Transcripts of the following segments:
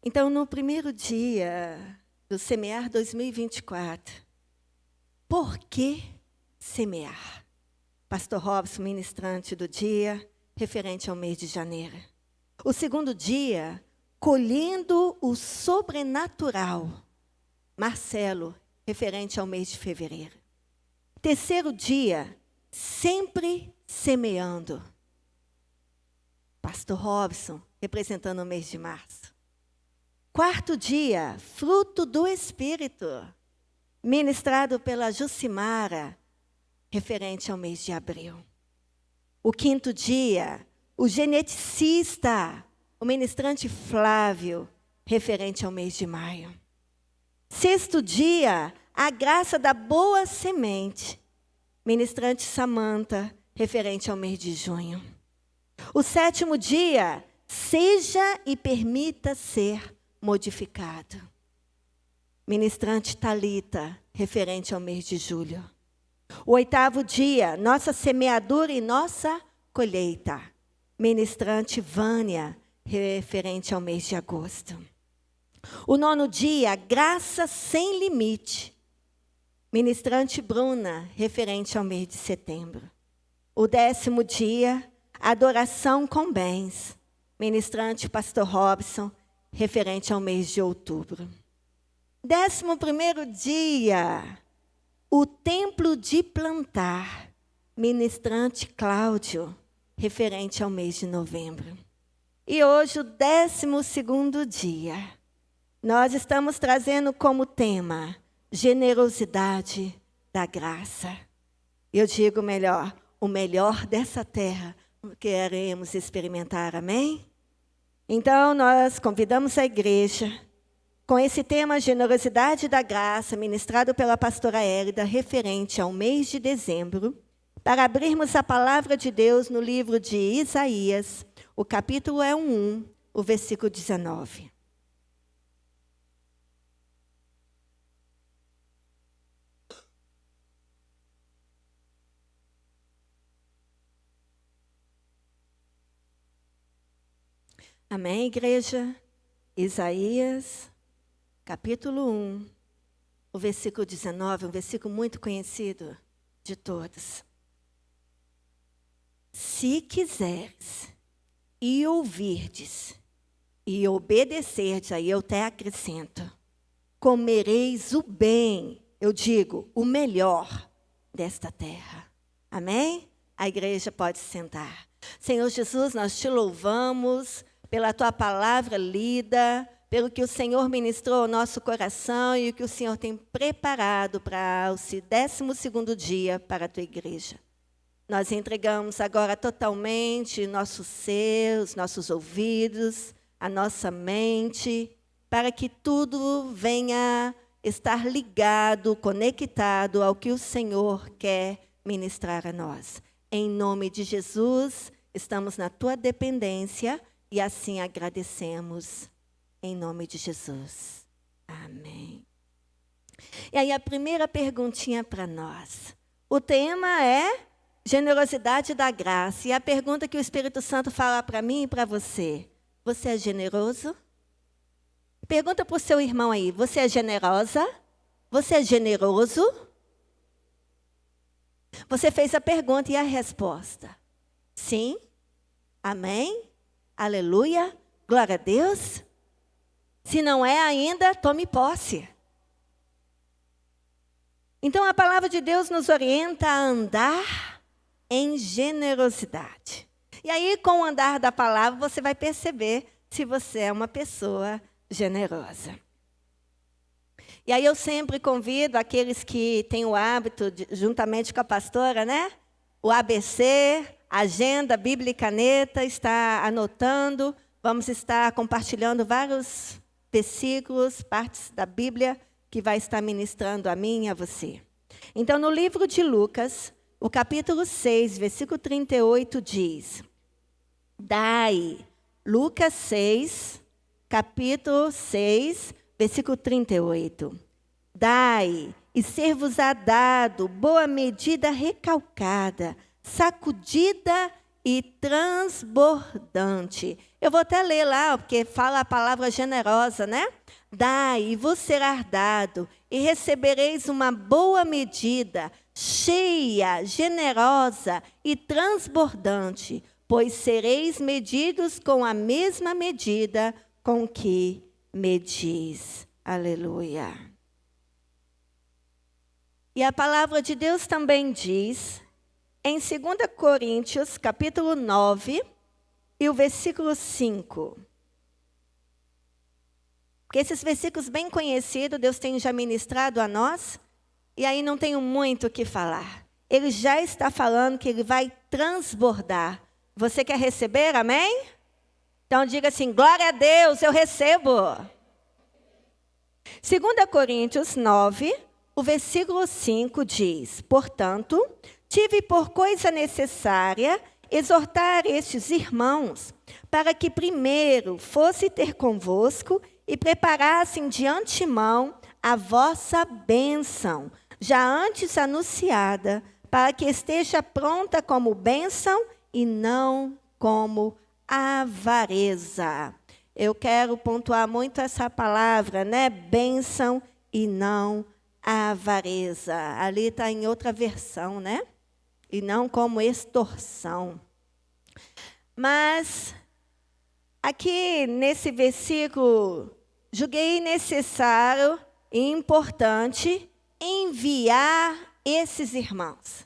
Então, no primeiro dia do Semear 2024, por que semear? Pastor Robson, ministrante do dia, referente ao mês de janeiro. O segundo dia, colhendo o sobrenatural. Marcelo, referente ao mês de fevereiro. Terceiro dia, sempre semeando. Pastor Robson, representando o mês de março. Quarto dia, fruto do Espírito, ministrado pela Jucimara, referente ao mês de abril. O quinto dia, o geneticista, o ministrante Flávio, referente ao mês de maio. Sexto dia, a graça da boa semente, ministrante Samanta, referente ao mês de junho. O sétimo dia, seja e permita ser modificado. Ministrante Talita, referente ao mês de julho. O oitavo dia, nossa semeadura e nossa colheita. Ministrante Vânia, referente ao mês de agosto. O nono dia, graça sem limite. Ministrante Bruna, referente ao mês de setembro. O 10º dia, adoração com bens. Ministrante Pastor Robson, referente ao mês de outubro. 11º dia, o templo de plantar. Ministrante Cláudio, referente ao mês de novembro. E hoje, o 12º dia, nós estamos trazendo como tema generosidade da graça. Eu digo melhor, o melhor dessa terra queremos experimentar, amém? Então, nós convidamos a igreja com esse tema generosidade da graça, ministrado pela pastora Hélida, referente ao mês de dezembro, para abrirmos a palavra de Deus no livro de Isaías, o capítulo é 1, o versículo 19. Amém, igreja? Isaías, capítulo 1, o versículo 19, um versículo muito conhecido de todos. Se quiseres e ouvirdes e obedecerdes, aí eu até acrescento, comereis o bem, eu digo, o melhor desta terra. Amém? A igreja pode se sentar. Senhor Jesus, nós te louvamos pela tua palavra lida, pelo que o Senhor ministrou ao nosso coração e o que o Senhor tem preparado para o 12º dia para a tua igreja. Nós entregamos agora totalmente nosso ser, os nossos ouvidos, a nossa mente, para que tudo venha estar ligado, conectado ao que o Senhor quer ministrar a nós. Em nome de Jesus, estamos na tua dependência e assim agradecemos. Em nome de Jesus. Amém. E aí a primeira perguntinha para nós. O tema é generosidade da graça. E a pergunta que o Espírito Santo fala para mim e para você. Você é generoso? Pergunta para o seu irmão aí. Você é generosa? Você é generoso? Você fez a pergunta e a resposta. Sim? Amém? Aleluia? Glória a Deus? Se não é ainda, tome posse. Então, a palavra de Deus nos orienta a andar em generosidade. E aí, com o andar da palavra, você vai perceber se você é uma pessoa generosa. E aí, eu sempre convido aqueles que têm o hábito, juntamente com a pastora, né? O ABC, agenda, Bíblia e caneta, está anotando. Vamos estar compartilhando vários versículos, partes da Bíblia, que vai estar ministrando a mim e a você. Então, no livro de Lucas, o capítulo 6, versículo 38, diz: Dai, Lucas 6, capítulo 6, versículo 38. Dai, e ser-vos-á dado boa medida recalcada, sacudida e transbordante. Eu vou até ler lá, porque fala a palavra generosa, né? Dai, e vos será dado, e recebereis uma boa medida, cheia, generosa e transbordante, pois sereis medidos com a mesma medida com que medis. Aleluia. E a palavra de Deus também diz, em 2 Coríntios, capítulo 9, e o versículo 5. Porque esses versículos bem conhecidos, Deus tem já ministrado a nós, e aí não tenho muito o que falar. Ele já está falando que ele vai transbordar. Você quer receber, amém? Então diga assim, glória a Deus, eu recebo. 2 Coríntios 9, o versículo 5 diz, portanto, tive por coisa necessária exortar estes irmãos, para que primeiro fosse ter convosco e preparassem de antemão a vossa bênção, já antes anunciada, para que esteja pronta como bênção e não como avareza. Eu quero pontuar muito essa palavra, né? Bênção e não avareza. Ali está em outra versão, né? E não como extorsão. Mas, aqui nesse versículo, julguei necessário e importante enviar esses irmãos.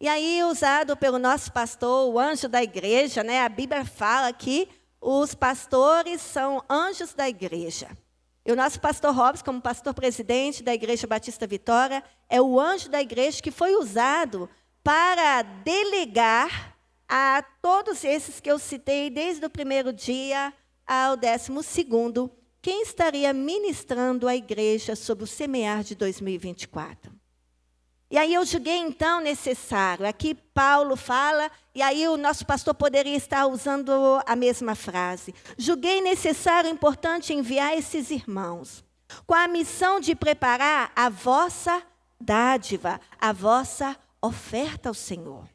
E aí, usado pelo nosso pastor, o anjo da igreja, né? A Bíblia fala que os pastores são anjos da igreja. E o nosso pastor Robson, como pastor presidente da Igreja Batista Vitória, é o anjo da igreja que foi usado para delegar a todos esses que eu citei, desde o primeiro dia ao 12º, quem estaria ministrando a igreja sobre o semear de 2024. E aí eu julguei, então, necessário. Aqui Paulo fala, e aí o nosso pastor poderia estar usando a mesma frase. Julguei necessário e importante enviar esses irmãos, com a missão de preparar a vossa dádiva, a vossa oferta ao Senhor.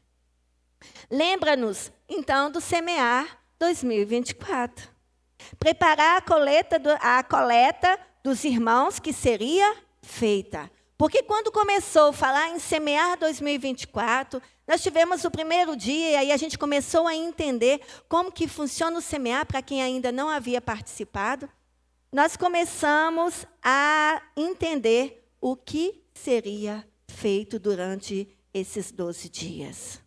Lembra-nos, então, do semear 2024. Preparar a coleta dos irmãos que seria feita. Porque quando começou a falar em semear 2024, nós tivemos o primeiro dia e aí a gente começou a entender como que funciona o semear para quem ainda não havia participado. Nós começamos a entender o que seria feito durante esses 12 dias.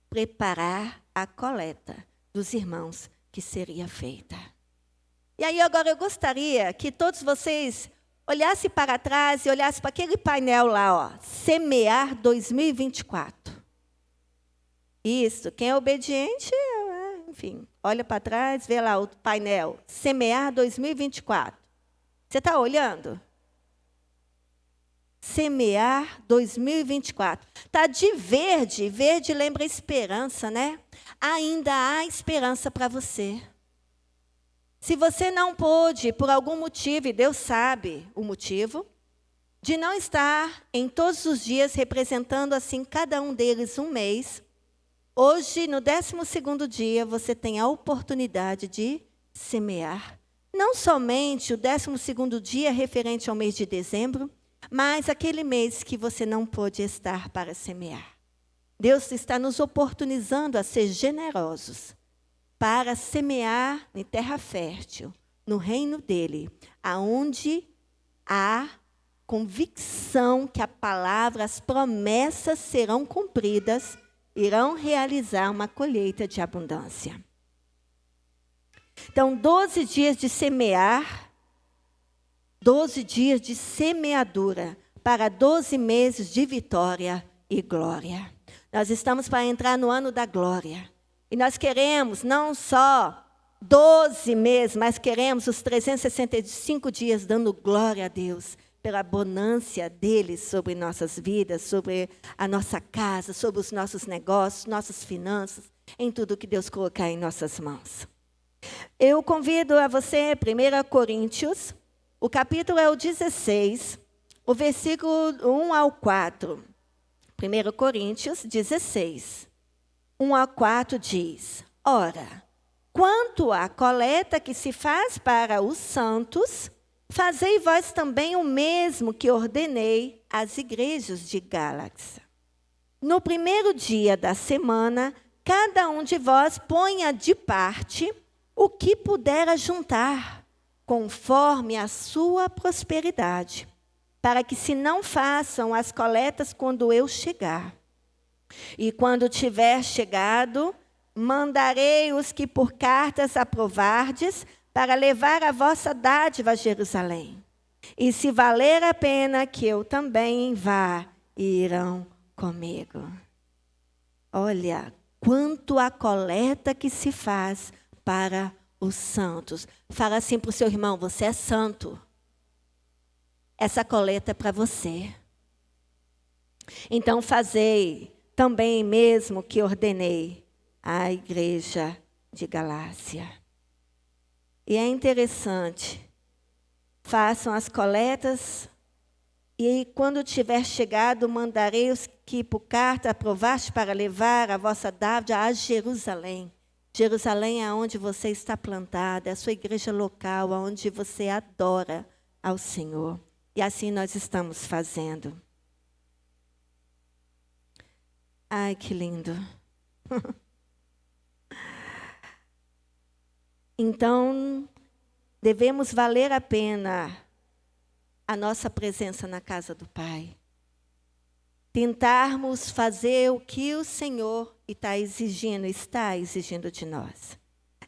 Preparar a coleta dos irmãos que seria feita. E aí agora eu gostaria que todos vocês olhassem para trás e olhassem para aquele painel lá, ó, semear 2024. Isso, quem é obediente, enfim, olha para trás, vê lá o painel, semear 2024. Você está olhando? Semear 2024. Está de verde, verde lembra esperança, né? Ainda há esperança para você. Se você não pôde, por algum motivo, e Deus sabe o motivo, de não estar em todos os dias representando assim cada um deles um mês, hoje, no 12º dia, você tem a oportunidade de semear. Não somente o 12º dia referente ao mês de dezembro, mas aquele mês que você não pôde estar para semear. Deus está nos oportunizando a ser generosos para semear em terra fértil, no reino dele, aonde há convicção que a palavra, as promessas serão cumpridas, irão realizar uma colheita de abundância. Então, 12 dias de semear, 12 dias de semeadura, para 12 meses de vitória e glória. Nós estamos para entrar no ano da glória. E nós queremos não só 12 meses, mas queremos os 365 dias dando glória a Deus pela abundância dele sobre nossas vidas, sobre a nossa casa, sobre os nossos negócios, nossas finanças, em tudo que Deus colocar em nossas mãos. Eu convido a você, 1 Coríntios, o capítulo é o 16, o versículo 1 ao 4. 1 Coríntios 16. 1-4 diz: Ora, quanto à coleta que se faz para os santos, fazei vós também o mesmo que ordenei às igrejas de Gálatas. No primeiro dia da semana, cada um de vós ponha de parte o que puder ajuntar, conforme a sua prosperidade, para que se não façam as coletas quando eu chegar. E quando tiver chegado, mandarei os que por cartas aprovardes, para levar a vossa dádiva a Jerusalém. E se valer a pena que eu também vá, irão comigo. Olha, quanto a coleta que se faz para os santos. Fala assim para o seu irmão: você é santo. Essa coleta é para você. Então fazei também mesmo que ordenei à igreja de Galácia. E é interessante, façam as coletas, e quando tiver chegado, mandarei os que por carta aprovaste para levar a vossa dádiva a Jerusalém. Jerusalém é onde você está plantado, é a sua igreja local, onde você adora ao Senhor. E assim nós estamos fazendo. Ai, que lindo. Então, devemos valer a pena a nossa presença na casa do Pai. Tentarmos fazer o que o Senhor está exigindo de nós.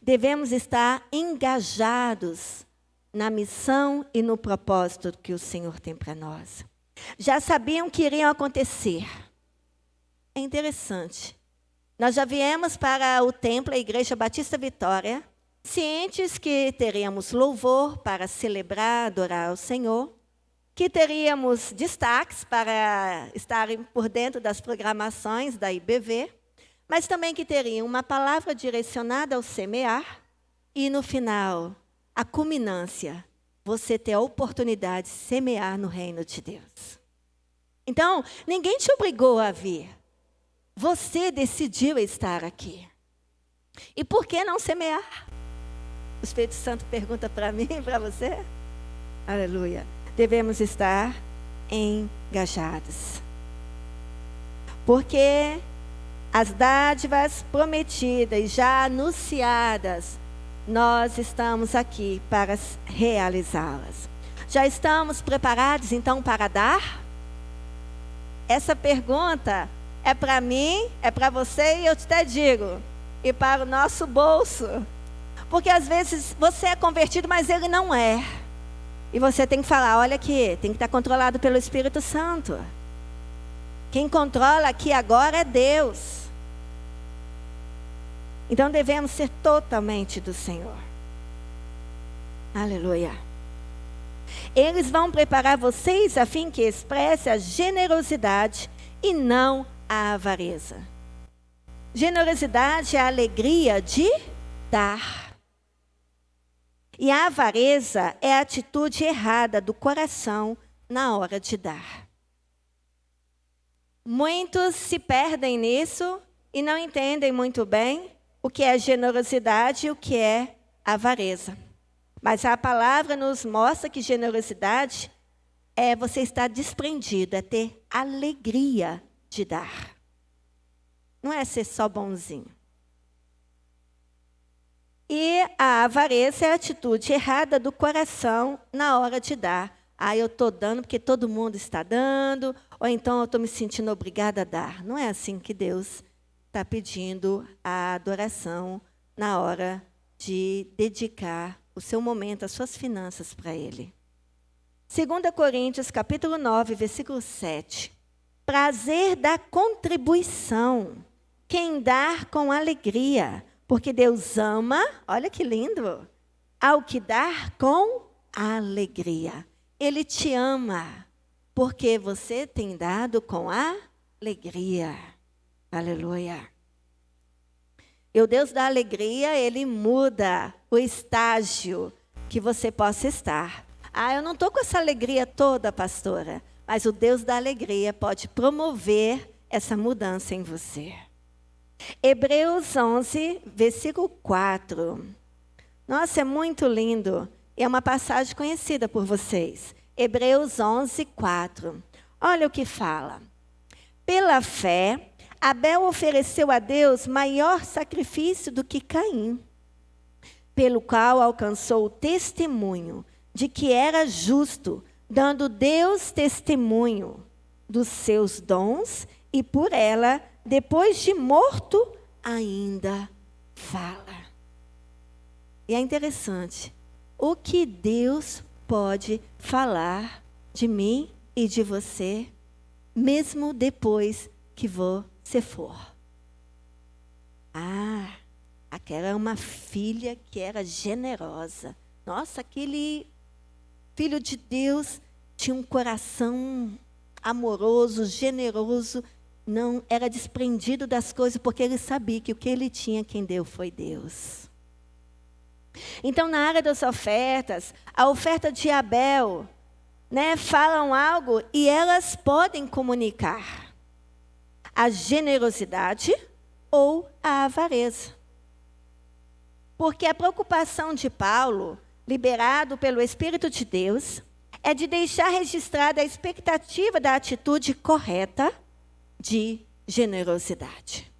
Devemos estar engajados na missão e no propósito que o Senhor tem para nós. Já sabiam que iriam acontecer. É interessante. Nós já viemos para o templo, a Igreja Batista Vitória, cientes que teríamos louvor para celebrar, adorar ao Senhor, que teríamos destaques para estarem por dentro das programações da IBV, mas também que teriam uma palavra direcionada ao semear e, no final, a culminância, você ter a oportunidade de semear no reino de Deus. Então, ninguém te obrigou a vir. Você decidiu estar aqui. E por que não semear? O Espírito Santo pergunta para mim e para você. Aleluia. Devemos estar engajados. Porque as dádivas prometidas e já anunciadas, nós estamos aqui para realizá-las. Já estamos preparados, então, para dar? Essa pergunta é para mim, é para você e eu te até digo, e para o nosso bolso. Porque às vezes você é convertido, mas ele não é. E você tem que falar, olha aqui, tem que estar controlado pelo Espírito Santo. Quem controla aqui agora é Deus. Então devemos ser totalmente do Senhor. Aleluia. Eles vão preparar vocês a fim que expresse a generosidade e não a avareza. Generosidade é a alegria de dar. E a avareza é a atitude errada do coração na hora de dar. Muitos se perdem nisso e não entendem muito bem o que é generosidade e o que é avareza. Mas a palavra nos mostra que generosidade é você estar desprendido, é ter alegria de dar. Não é ser só bonzinho. E a avareza é a atitude errada do coração na hora de dar. Ah, eu estou dando porque todo mundo está dando, ou então eu estou me sentindo obrigada a dar. Não é assim que Deus está pedindo a adoração na hora de dedicar o seu momento, as suas finanças para Ele. 2 Coríntios, capítulo 9, versículo 7. Prazer da contribuição, quem dá com alegria, porque Deus ama, olha que lindo, ao que dar com alegria. Ele te ama, porque você tem dado com alegria. Aleluia. E o Deus da alegria, Ele muda o estágio que você possa estar. Ah, eu não estou com essa alegria toda, pastora, mas o Deus da alegria pode promover essa mudança em você. Hebreus 11, versículo 4. Nossa, é muito lindo. É uma passagem conhecida por vocês. Hebreus 11, 4. Olha o que fala. Pela fé, Abel ofereceu a Deus maior sacrifício do que Caim, pelo qual alcançou o testemunho de que era justo, dando Deus testemunho dos seus dons, e por ela, depois de morto, ainda fala. E é interessante, o que Deus pode falar de mim e de você, mesmo depois que você for. Aquela é uma filha que era generosa. Nossa, aquele filho de Deus tinha um coração amoroso, generoso, não era desprendido das coisas, porque ele sabia que o que ele tinha, quem deu foi Deus. Então, na área das ofertas, a oferta de Abel, falam algo e elas podem comunicar a generosidade ou a avareza. Porque a preocupação de Paulo, liberado pelo Espírito de Deus, é de deixar registrada a expectativa da atitude correta de generosidade.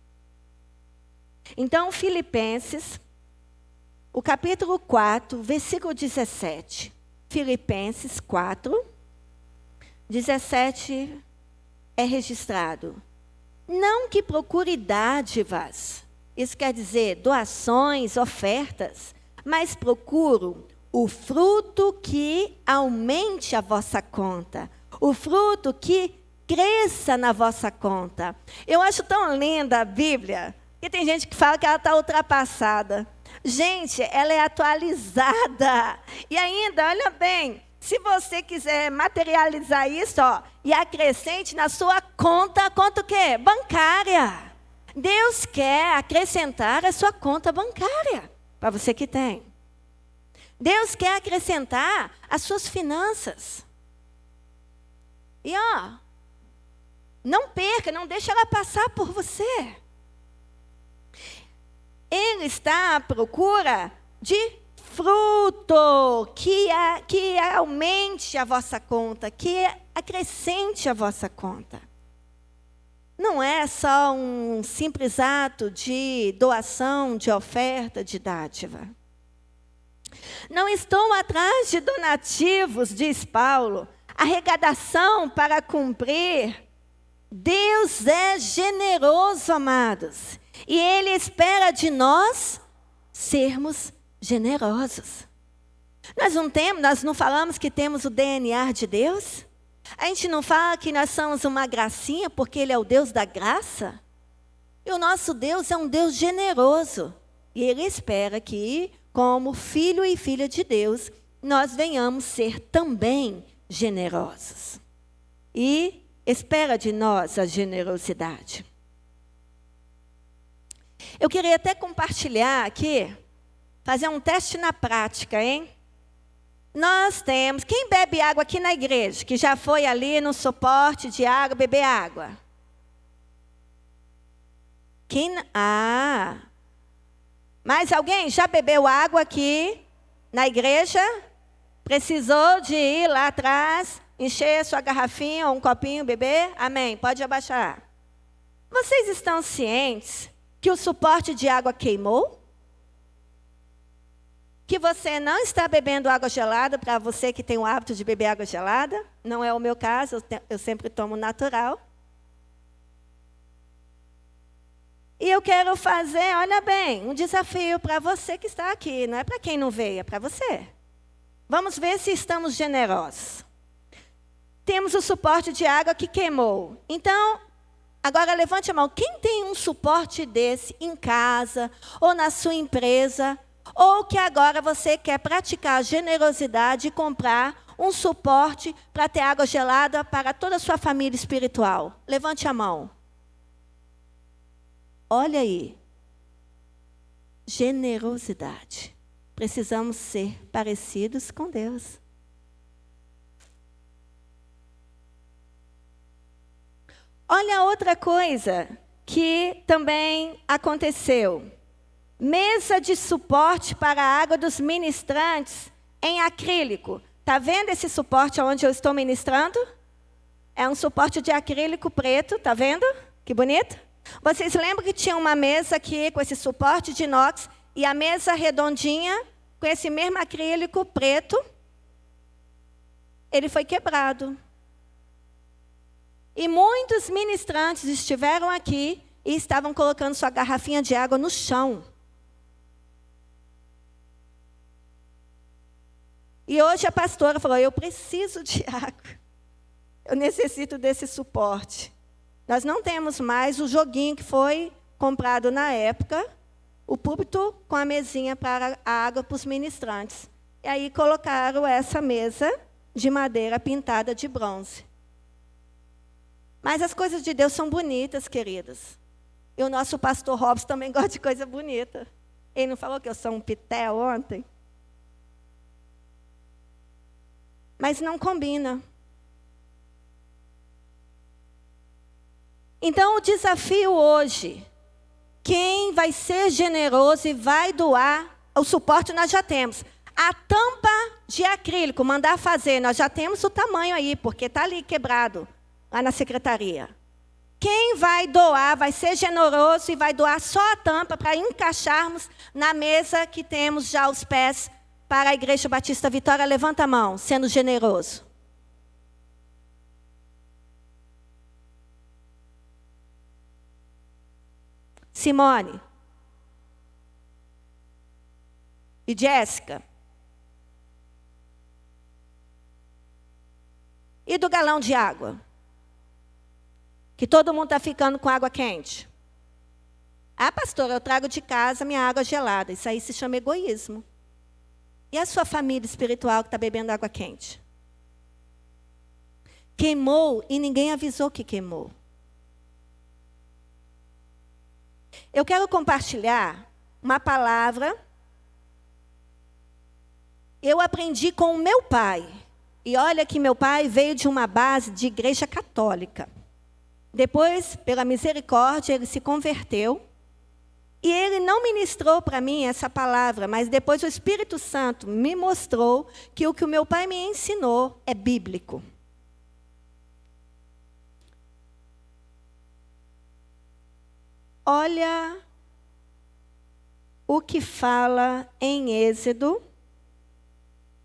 Então, Filipenses, o capítulo 4, versículo 17. Filipenses 4, 17 é registrado. Não que procure dádivas, isso quer dizer doações, ofertas, mas procuro o fruto que aumente a vossa conta, o fruto que cresça na vossa conta. Eu acho tão linda a Bíblia, que tem gente que fala que ela está ultrapassada. Gente, ela é atualizada. E ainda, olha bem, se você quiser materializar isso, e acrescente na sua conta o quê? Bancária. Deus quer acrescentar a sua conta bancária, para você que tem. Deus quer acrescentar as suas finanças. E não perca, não deixe ela passar por você. Ele está à procura de fruto que aumente a vossa conta, que acrescente a vossa conta. Não é só um simples ato de doação, de oferta, de dádiva. Não estou atrás de donativos, diz Paulo, arrecadação para cumprir. Deus é generoso, amados. E Ele espera de nós sermos generosos. Nós não falamos que temos o DNA de Deus? A gente não fala que nós somos uma gracinha porque Ele é o Deus da graça? E o nosso Deus é um Deus generoso. E Ele espera que, como filho e filha de Deus, nós venhamos ser também generosos. E espera de nós a generosidade. Eu queria até compartilhar aqui, fazer um teste na prática, hein? Nós temos, quem bebe água aqui na igreja, que já foi ali no suporte de água, beber água? Mais alguém já bebeu água aqui na igreja? Precisou de ir lá atrás, encher sua garrafinha ou um copinho, beber? Amém, pode abaixar. Vocês estão cientes que o suporte de água queimou? Que você não está bebendo água gelada, para você que tem o hábito de beber água gelada. Não é o meu caso, eu sempre tomo natural. E eu quero fazer, olha bem, um desafio para você que está aqui. Não é para quem não veio, é para você. Vamos ver se estamos generosos. Temos o suporte de água que queimou. Então, agora levante a mão. Quem tem um suporte desse em casa ou na sua empresa? Ou que agora você quer praticar a generosidade e comprar um suporte para ter água gelada para toda a sua família espiritual? Levante a mão. Olha aí. Generosidade. Precisamos ser parecidos com Deus. Olha outra coisa que também aconteceu? Mesa de suporte para a água dos ministrantes em acrílico. Está vendo esse suporte onde eu estou ministrando? É um suporte de acrílico preto, está vendo? Que bonito. Vocês lembram que tinha uma mesa aqui com esse suporte de inox e a mesa redondinha com esse mesmo acrílico preto? Ele foi quebrado. E muitos ministrantes estiveram aqui e estavam colocando sua garrafinha de água no chão. E hoje a pastora falou, eu preciso de água. Eu necessito desse suporte. Nós não temos mais o joguinho que foi comprado na época, o púlpito com a mesinha para a água para os ministrantes. E aí colocaram essa mesa de madeira pintada de bronze. Mas as coisas de Deus são bonitas, queridos. E o nosso pastor Robson também gosta de coisa bonita. Ele não falou que eu sou um pitel ontem? Mas não combina. Então, o desafio hoje, quem vai ser generoso e vai doar, o suporte nós já temos. A tampa de acrílico, mandar fazer, nós já temos o tamanho aí, porque está ali quebrado, lá na secretaria. Quem vai doar, vai ser generoso e vai doar só a tampa para encaixarmos na mesa que temos já os pés para a Igreja Batista Vitória. Levanta a mão, sendo generoso. Simone. E Jéssica. E do galão de água? Que todo mundo está ficando com água quente. Ah, pastora, eu trago de casa minha água gelada. Isso aí se chama egoísmo. E a sua família espiritual que está bebendo água quente? Queimou e ninguém avisou que queimou. Eu quero compartilhar uma palavra. Eu aprendi com o meu pai. E olha que meu pai veio de uma base de igreja católica. Depois, pela misericórdia, ele se converteu. E ele não ministrou para mim essa palavra, mas depois o Espírito Santo me mostrou que o meu pai me ensinou é bíblico. Olha o que fala em Êxodo,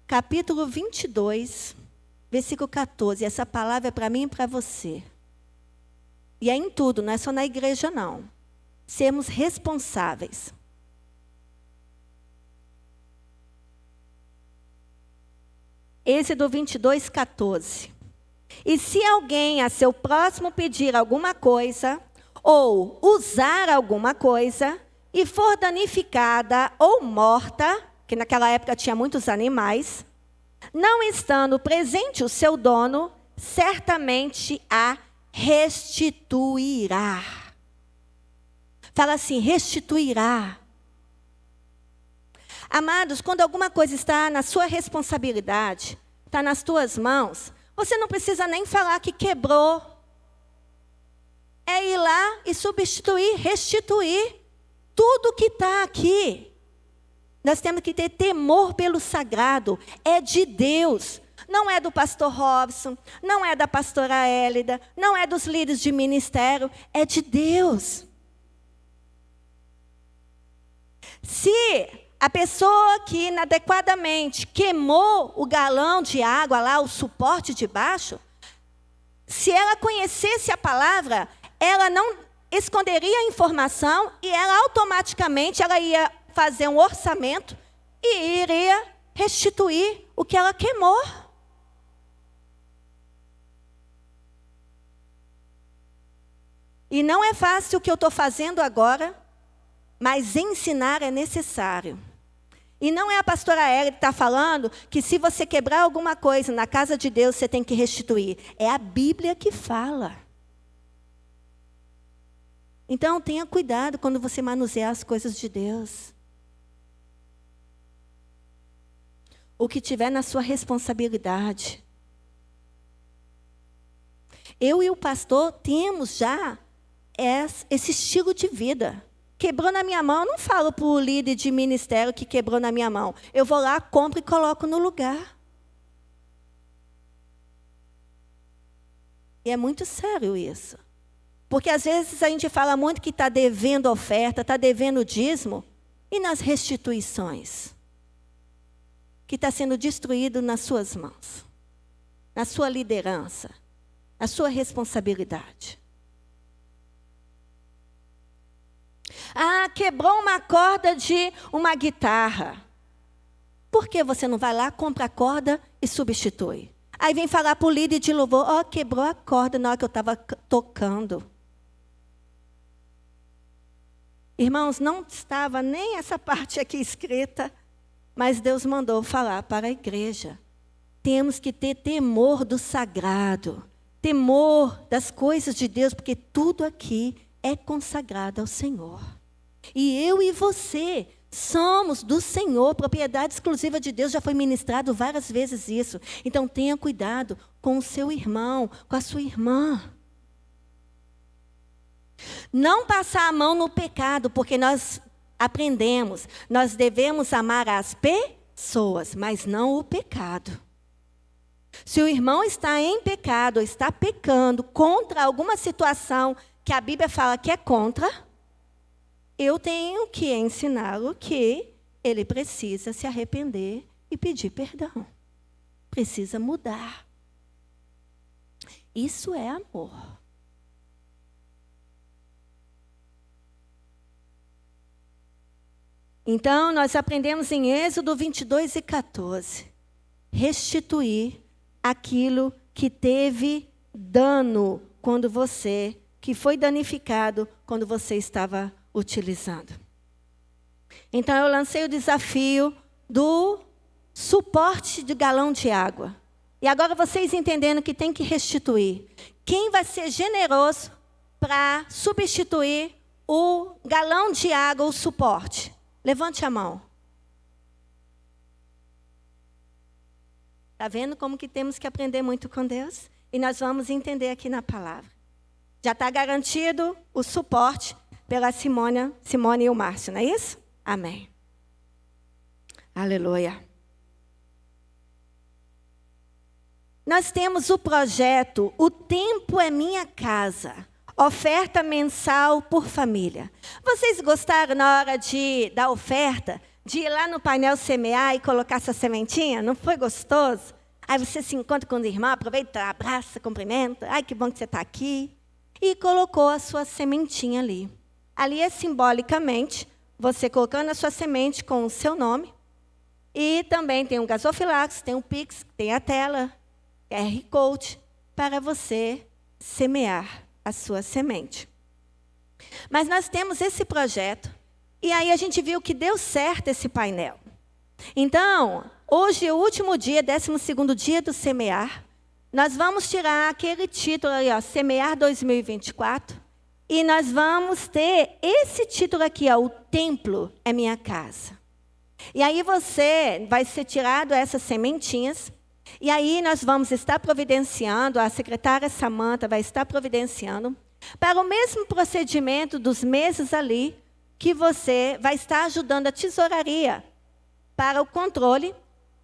capítulo 22, versículo 14. Essa palavra é para mim e para você. E é em tudo, não é só na igreja, não. Sermos responsáveis. Êxodo 22, 14. E se alguém a seu próximo pedir alguma coisa, ou usar alguma coisa, e for danificada ou morta, que naquela época tinha muitos animais, não estando presente o seu dono, certamente a restituirá. Fala assim, restituirá. Amados, quando alguma coisa está na sua responsabilidade, está nas tuas mãos, você não precisa nem falar que quebrou. É ir lá e substituir, restituir tudo que está aqui. Nós temos que ter temor pelo sagrado. É de Deus. Não é do pastor Robson, não é da pastora Hélida, não é dos líderes de ministério. É de Deus. Se a pessoa que inadequadamente queimou o galão de água lá, o suporte de baixo, se ela conhecesse a palavra, ela não esconderia a informação e ela automaticamente ia fazer um orçamento e iria restituir o que ela queimou. E não é fácil o que eu estou fazendo agora, mas ensinar é necessário. E não é a pastora Hélida que está falando que se você quebrar alguma coisa na casa de Deus, você tem que restituir. É a Bíblia que fala. Então, tenha cuidado quando você manusear as coisas de Deus. O que tiver na sua responsabilidade. Eu e o pastor temos já esse estilo de vida. Quebrou na minha mão, eu não falo para o líder de ministério que quebrou na minha mão. Eu vou lá, compro e coloco no lugar. E é muito sério isso. Porque às vezes a gente fala muito que está devendo oferta, está devendo dízimo, e nas restituições? Que está sendo destruído nas suas mãos, na sua liderança, na sua responsabilidade. Ah, quebrou uma corda de uma guitarra. Por que você não vai lá, compra a corda e substitui? Aí vem falar para o líder de louvor, ó, quebrou a corda na hora que eu estava tocando. Irmãos, não estava nem essa parte aqui escrita, mas Deus mandou falar para a igreja. Temos que ter temor do sagrado, temor das coisas de Deus, porque tudo aqui é consagrado ao Senhor. E eu e você somos do Senhor, propriedade exclusiva de Deus, já foi ministrado várias vezes isso. Então tenha cuidado com o seu irmão, com a sua irmã. Não passar a mão no pecado, porque nós aprendemos, nós devemos amar as pessoas, mas não o pecado. Se o irmão está em pecado, ou está pecando contra alguma situação que a Bíblia fala que é contra, eu tenho que ensiná-lo que ele precisa se arrepender e pedir perdão. Precisa mudar. Isso é amor. Então, nós aprendemos em Êxodo 22 e 14. Restituir aquilo que teve dano quando você, que foi danificado quando você estava utilizando. Então, eu lancei o desafio do suporte de galão de água. E agora vocês entendendo que tem que restituir. Quem vai ser generoso para substituir o galão de água, o suporte? Levante a mão. Está vendo como que temos que aprender muito com Deus? E nós vamos entender aqui na palavra. Já está garantido o suporte pela Simone e o Márcio, não é isso? Amém. Aleluia. Nós temos o projeto O Tempo é Minha Casa. Oferta mensal por família. Vocês gostaram na hora da oferta, de ir lá no painel semear e colocar essa sementinha? Não foi gostoso? Aí você se encontra com o irmão, aproveita, abraça, cumprimenta. Ai, que bom que você está aqui. E colocou a sua sementinha ali. Ali é simbolicamente você colocando a sua semente com o seu nome. E também tem um gasofilax, tem um Pix, tem a tela, QR Code, para você semear a sua semente. Mas nós temos esse projeto, e aí a gente viu que deu certo esse painel. Então, hoje é o último dia, 12º dia do semear. Nós vamos tirar aquele título aí, ó, Semear 2024, e nós vamos ter esse título aqui, ó, O Templo é Minha Casa. E aí vai ser tirado essas sementinhas. E aí nós vamos estar providenciando, a secretária Samanta vai estar providenciando, para o mesmo procedimento dos meses ali, que você vai estar ajudando a tesouraria para o controle,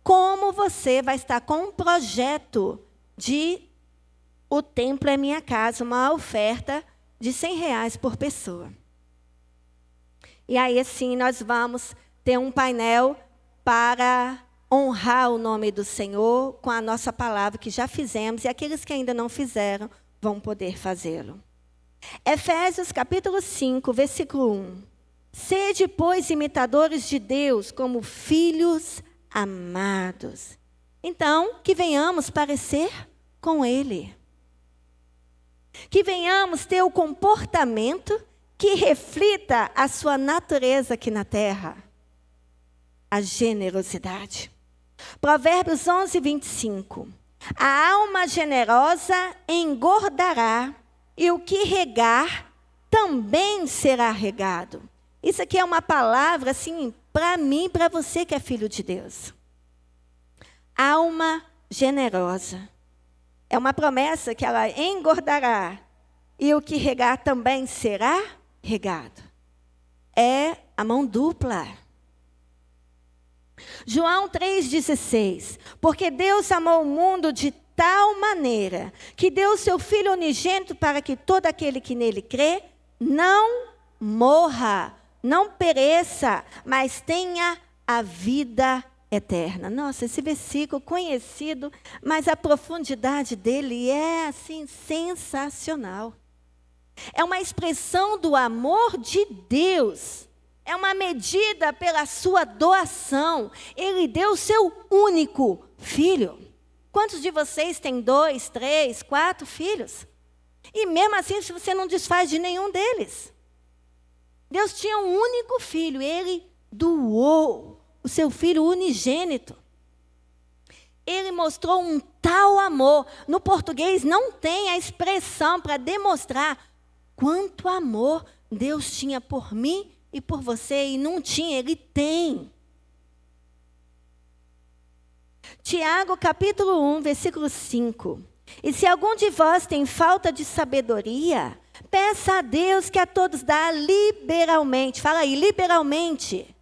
como você vai estar com um projeto de O Templo é Minha Casa, uma oferta de R$100 por pessoa. E aí assim nós vamos ter um painel para honrar o nome do Senhor com a nossa palavra que já fizemos, e aqueles que ainda não fizeram vão poder fazê-lo. Efésios capítulo 5, versículo 1. Sede, pois, imitadores de Deus como filhos amados. Então, que venhamos parecer com Ele. Que venhamos ter o comportamento que reflita a sua natureza aqui na terra. A generosidade. Provérbios 11, 25. A alma generosa engordará, e o que regar também será regado. Isso aqui é uma palavra, assim, para mim, para você que é filho de Deus. Alma generosa. É uma promessa que ela engordará, e o que regar também será regado. É a mão dupla. João 3,16. Porque Deus amou o mundo de tal maneira que deu o seu Filho unigênito para que todo aquele que nele crê não morra, não pereça, mas tenha a vida eterna. Nossa, esse versículo conhecido, mas a profundidade dele é assim sensacional. É uma expressão do amor de Deus. É uma medida pela sua doação. Ele deu o seu único filho. Quantos de vocês têm 2, 3, 4 filhos? E mesmo assim você não desfaz de nenhum deles. Deus tinha um único filho. Ele doou o seu filho unigênito. Ele mostrou um tal amor. No português não tem a expressão para demonstrar quanto amor Deus tinha por mim e por você. E não tinha, ele tem. Tiago capítulo 1, versículo 5. E se algum de vós tem falta de sabedoria, peça a Deus que a todos dá liberalmente. Fala aí, liberalmente.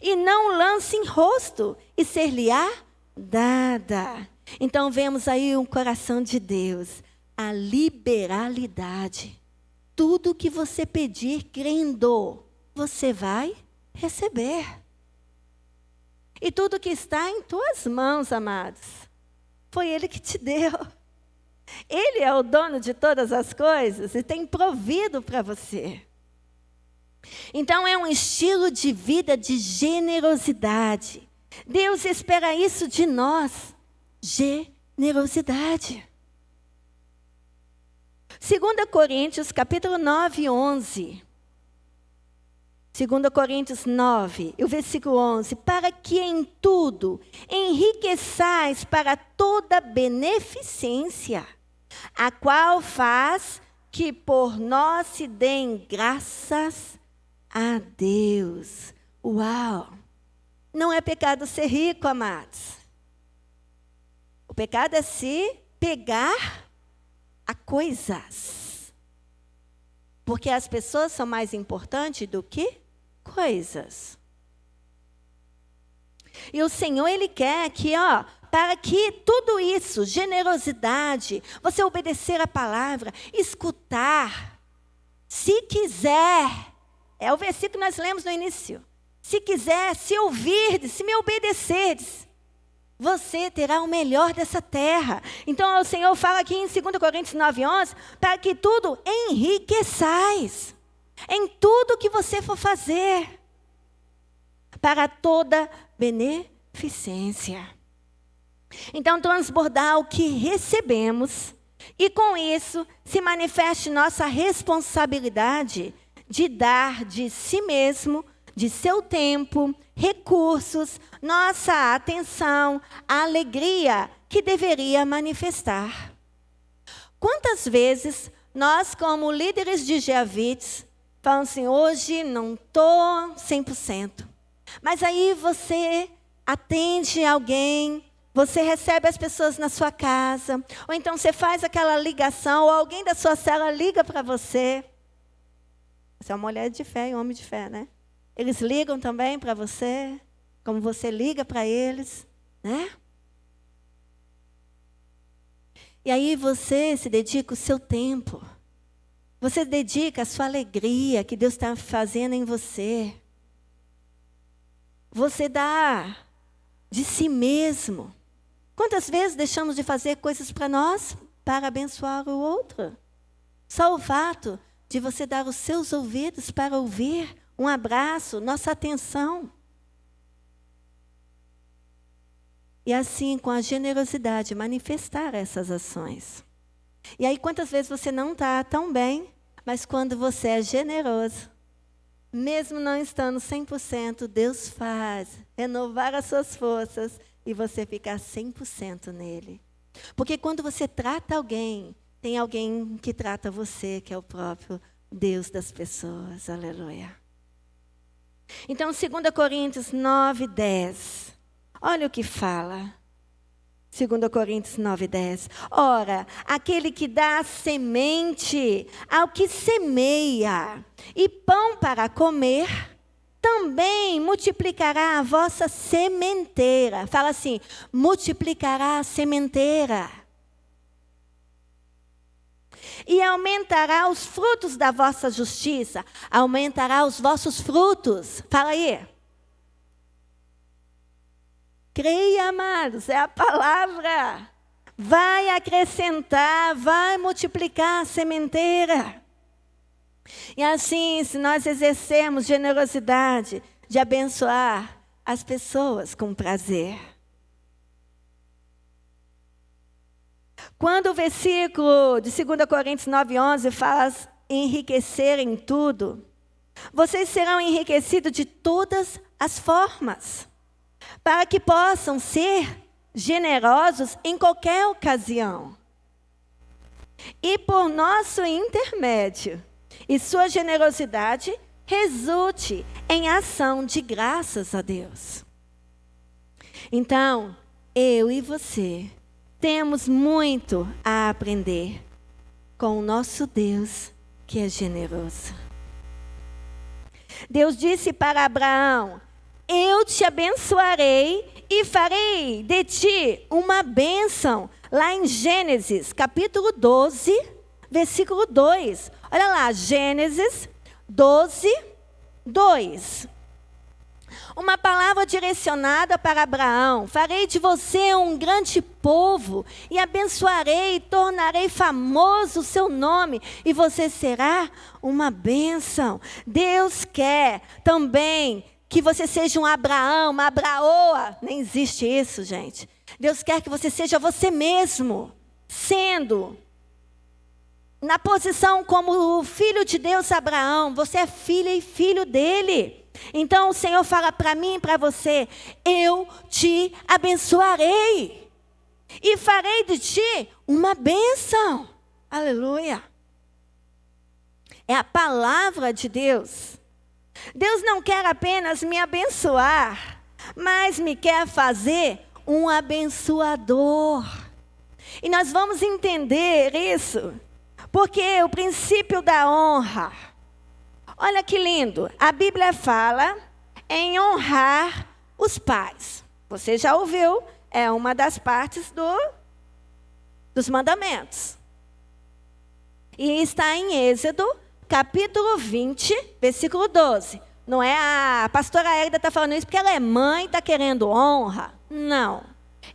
E não lance em rosto, e ser-lhe-á dada. Então vemos aí um coração de Deus. A liberalidade. Tudo que você pedir crendo, você vai receber. E tudo que está em tuas mãos, amados, foi Ele que te deu. Ele é o dono de todas as coisas e tem provido para você. Então é um estilo de vida de generosidade. Deus espera isso de nós. Generosidade. 2 Coríntios, capítulo 9, 11. 2 Coríntios 9, o versículo 11. Para que em tudo enriqueçais para toda beneficência, a qual faz que por nós se deem graças a Deus. Uau! Não é pecado ser rico, amados. O pecado é se pegar a coisas. Porque as pessoas são mais importantes do que coisas. E o Senhor, Ele quer que, para que tudo isso, generosidade, você obedecer a palavra, escutar, se quiser, é o versículo que nós lemos no início. Se quiser, se ouvirdes, se me obedecerdes, você terá o melhor dessa terra. Então o Senhor fala aqui em 2 Coríntios 9, 11, para que tudo enriqueçais, em tudo que você for fazer, para toda beneficência. Então transbordar o que recebemos, e com isso se manifeste nossa responsabilidade de dar de si mesmo, de seu tempo, recursos, nossa atenção, a alegria que deveria manifestar. Quantas vezes nós, como líderes de Geavites, falamos assim, hoje não estou 100%. Mas aí você atende alguém, você recebe as pessoas na sua casa, ou então você faz aquela ligação, ou alguém da sua célula liga para você. Você é uma mulher de fé e um homem de fé, né? Eles ligam também para você, como você liga para eles, né? E aí você se dedica o seu tempo. Você dedica a sua alegria que Deus está fazendo em você. Você dá de si mesmo. Quantas vezes deixamos de fazer coisas para nós, para abençoar o outro? Só o fato de você dar os seus ouvidos para ouvir, um abraço, nossa atenção. E assim, com a generosidade, manifestar essas ações. E aí, quantas vezes você não está tão bem, mas quando você é generoso, mesmo não estando 100%, Deus faz renovar as suas forças e você ficar 100% nele. Porque quando você trata alguém, tem alguém que trata você, que é o próprio Deus das pessoas. Aleluia. Então, 2 Coríntios 9, 10. Olha o que fala. 2 Coríntios 9:10. Ora, aquele que dá semente ao que semeia e pão para comer, também multiplicará a vossa sementeira. Fala assim, multiplicará a sementeira. E aumentará os frutos da vossa justiça. Aumentará os vossos frutos. Fala aí. Creia, amados, é a palavra. Vai acrescentar, vai multiplicar a sementeira. E assim, se nós exercermos generosidade de abençoar as pessoas com prazer. Quando o versículo de 2 Coríntios 9:11 fala enriquecer em tudo, vocês serão enriquecidos de todas as formas, para que possam ser generosos em qualquer ocasião. E por nosso intermédio, e sua generosidade resulte em ação de graças a Deus. Então, eu e você temos muito a aprender com o nosso Deus que é generoso. Deus disse para Abraão: eu te abençoarei e farei de ti uma bênção. Lá em Gênesis, capítulo 12, versículo 2. Olha lá, Gênesis 12, 2. Uma palavra direcionada para Abraão: farei de você um grande povo, e abençoarei e tornarei famoso o seu nome, e você será uma bênção. Deus quer também que você seja um Abraão, uma Abraoa. Nem existe isso, gente. Deus quer que você seja você mesmo, sendo na posição como o filho de Deus, Abraão. Você é filha e filho dele. Então o Senhor fala para mim e para você: eu te abençoarei e farei de ti uma bênção. Aleluia. É a palavra de Deus. Deus não quer apenas me abençoar, mas me quer fazer um abençoador. E nós vamos entender isso, porque o princípio da honra. Olha que lindo, a Bíblia fala em honrar os pais. Você já ouviu, é uma das partes dos mandamentos. E está em Êxodo, capítulo 20, versículo 12. Não é a pastora Égida está falando isso porque ela é mãe e está querendo honra. Não.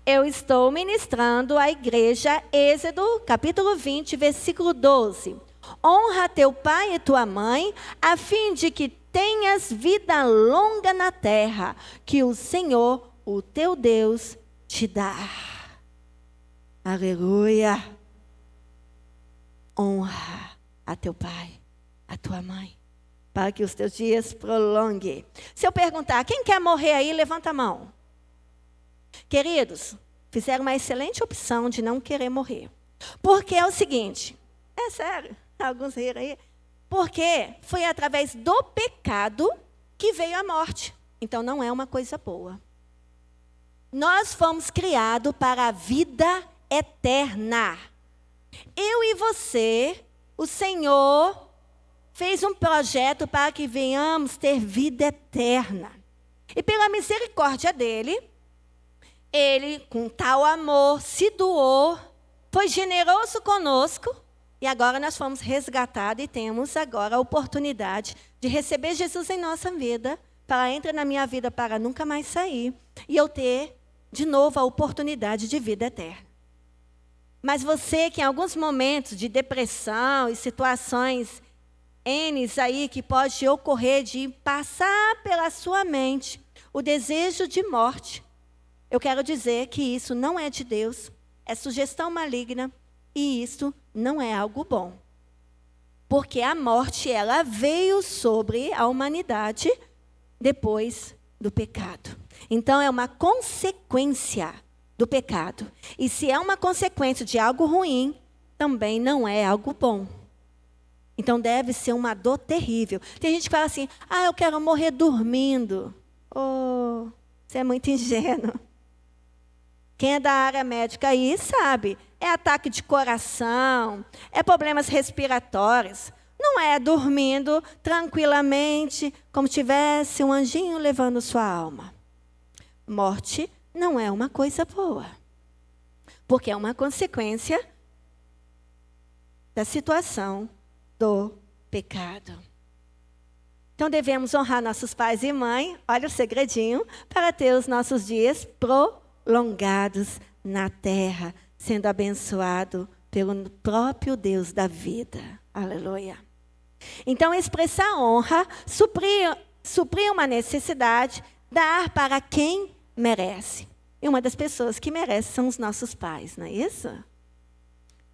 Eu estou ministrando à igreja Êxodo, capítulo 20, versículo 12. Honra teu pai e tua mãe, a fim de que tenhas vida longa na terra, que o Senhor, o teu Deus, te dá. Aleluia. Honra a teu pai, a tua mãe, para que os teus dias prolonguem. Se eu perguntar, quem quer morrer aí, levanta a mão. Queridos, fizeram uma excelente opção de não querer morrer. Porque é o seguinte, é sério, alguns riram aí, porque foi através do pecado que veio a morte. Então não é uma coisa boa. Nós fomos criados para a vida eterna. Eu e você, o Senhor fez um projeto para que venhamos ter vida eterna. E pela misericórdia dele, ele, com tal amor, se doou, foi generoso conosco, e agora nós fomos resgatados e temos agora a oportunidade de receber Jesus em nossa vida, para entrar na minha vida para nunca mais sair, e eu ter de novo a oportunidade de vida eterna. Mas você que em alguns momentos de depressão e situações N's aí que pode ocorrer de passar pela sua mente o desejo de morte, eu quero dizer que isso não é de Deus, é sugestão maligna e isso não é algo bom. Porque a morte, ela veio sobre a humanidade depois do pecado. Então é uma consequência do pecado. E se é uma consequência de algo ruim, também não é algo bom. Então deve ser uma dor terrível. Tem gente que fala assim: eu quero morrer dormindo. Oh, você é muito ingênuo. Quem é da área médica aí sabe, é ataque de coração, é problemas respiratórios. Não é dormindo tranquilamente, como tivesse um anjinho levando sua alma. Morte não é uma coisa boa, porque é uma consequência da situação do pecado. Então devemos honrar nossos pais e mãe, olha o segredinho, para ter os nossos dias prolongados na terra, sendo abençoado pelo próprio Deus da vida. Aleluia. Então expressar honra, suprir uma necessidade, dar para quem merece. E uma das pessoas que merece são os nossos pais, não é isso?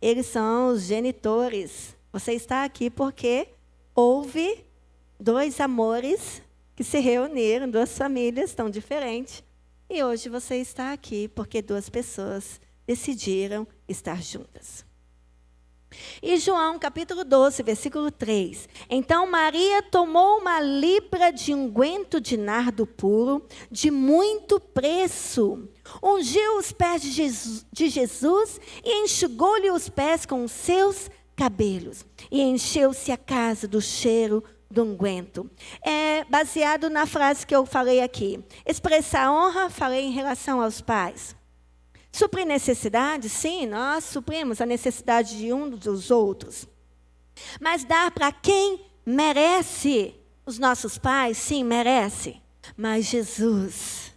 Eles são os genitores. Você está aqui porque houve dois amores que se reuniram, duas famílias tão diferentes. E hoje você está aqui porque duas pessoas decidiram estar juntas. E João, capítulo 12, versículo 3. Então Maria tomou uma libra de unguento de nardo puro, de muito preço, ungiu os pés de Jesus e enxugou-lhe os pés com os seus cabelos. E encheu-se a casa do cheiro do unguento. É baseado na frase que eu falei aqui. Expressar honra, falei em relação aos pais. Suprir necessidade, sim, nós suprimos a necessidade de um dos outros. Mas dar para quem merece. Os nossos pais, sim, merece. Mas Jesus,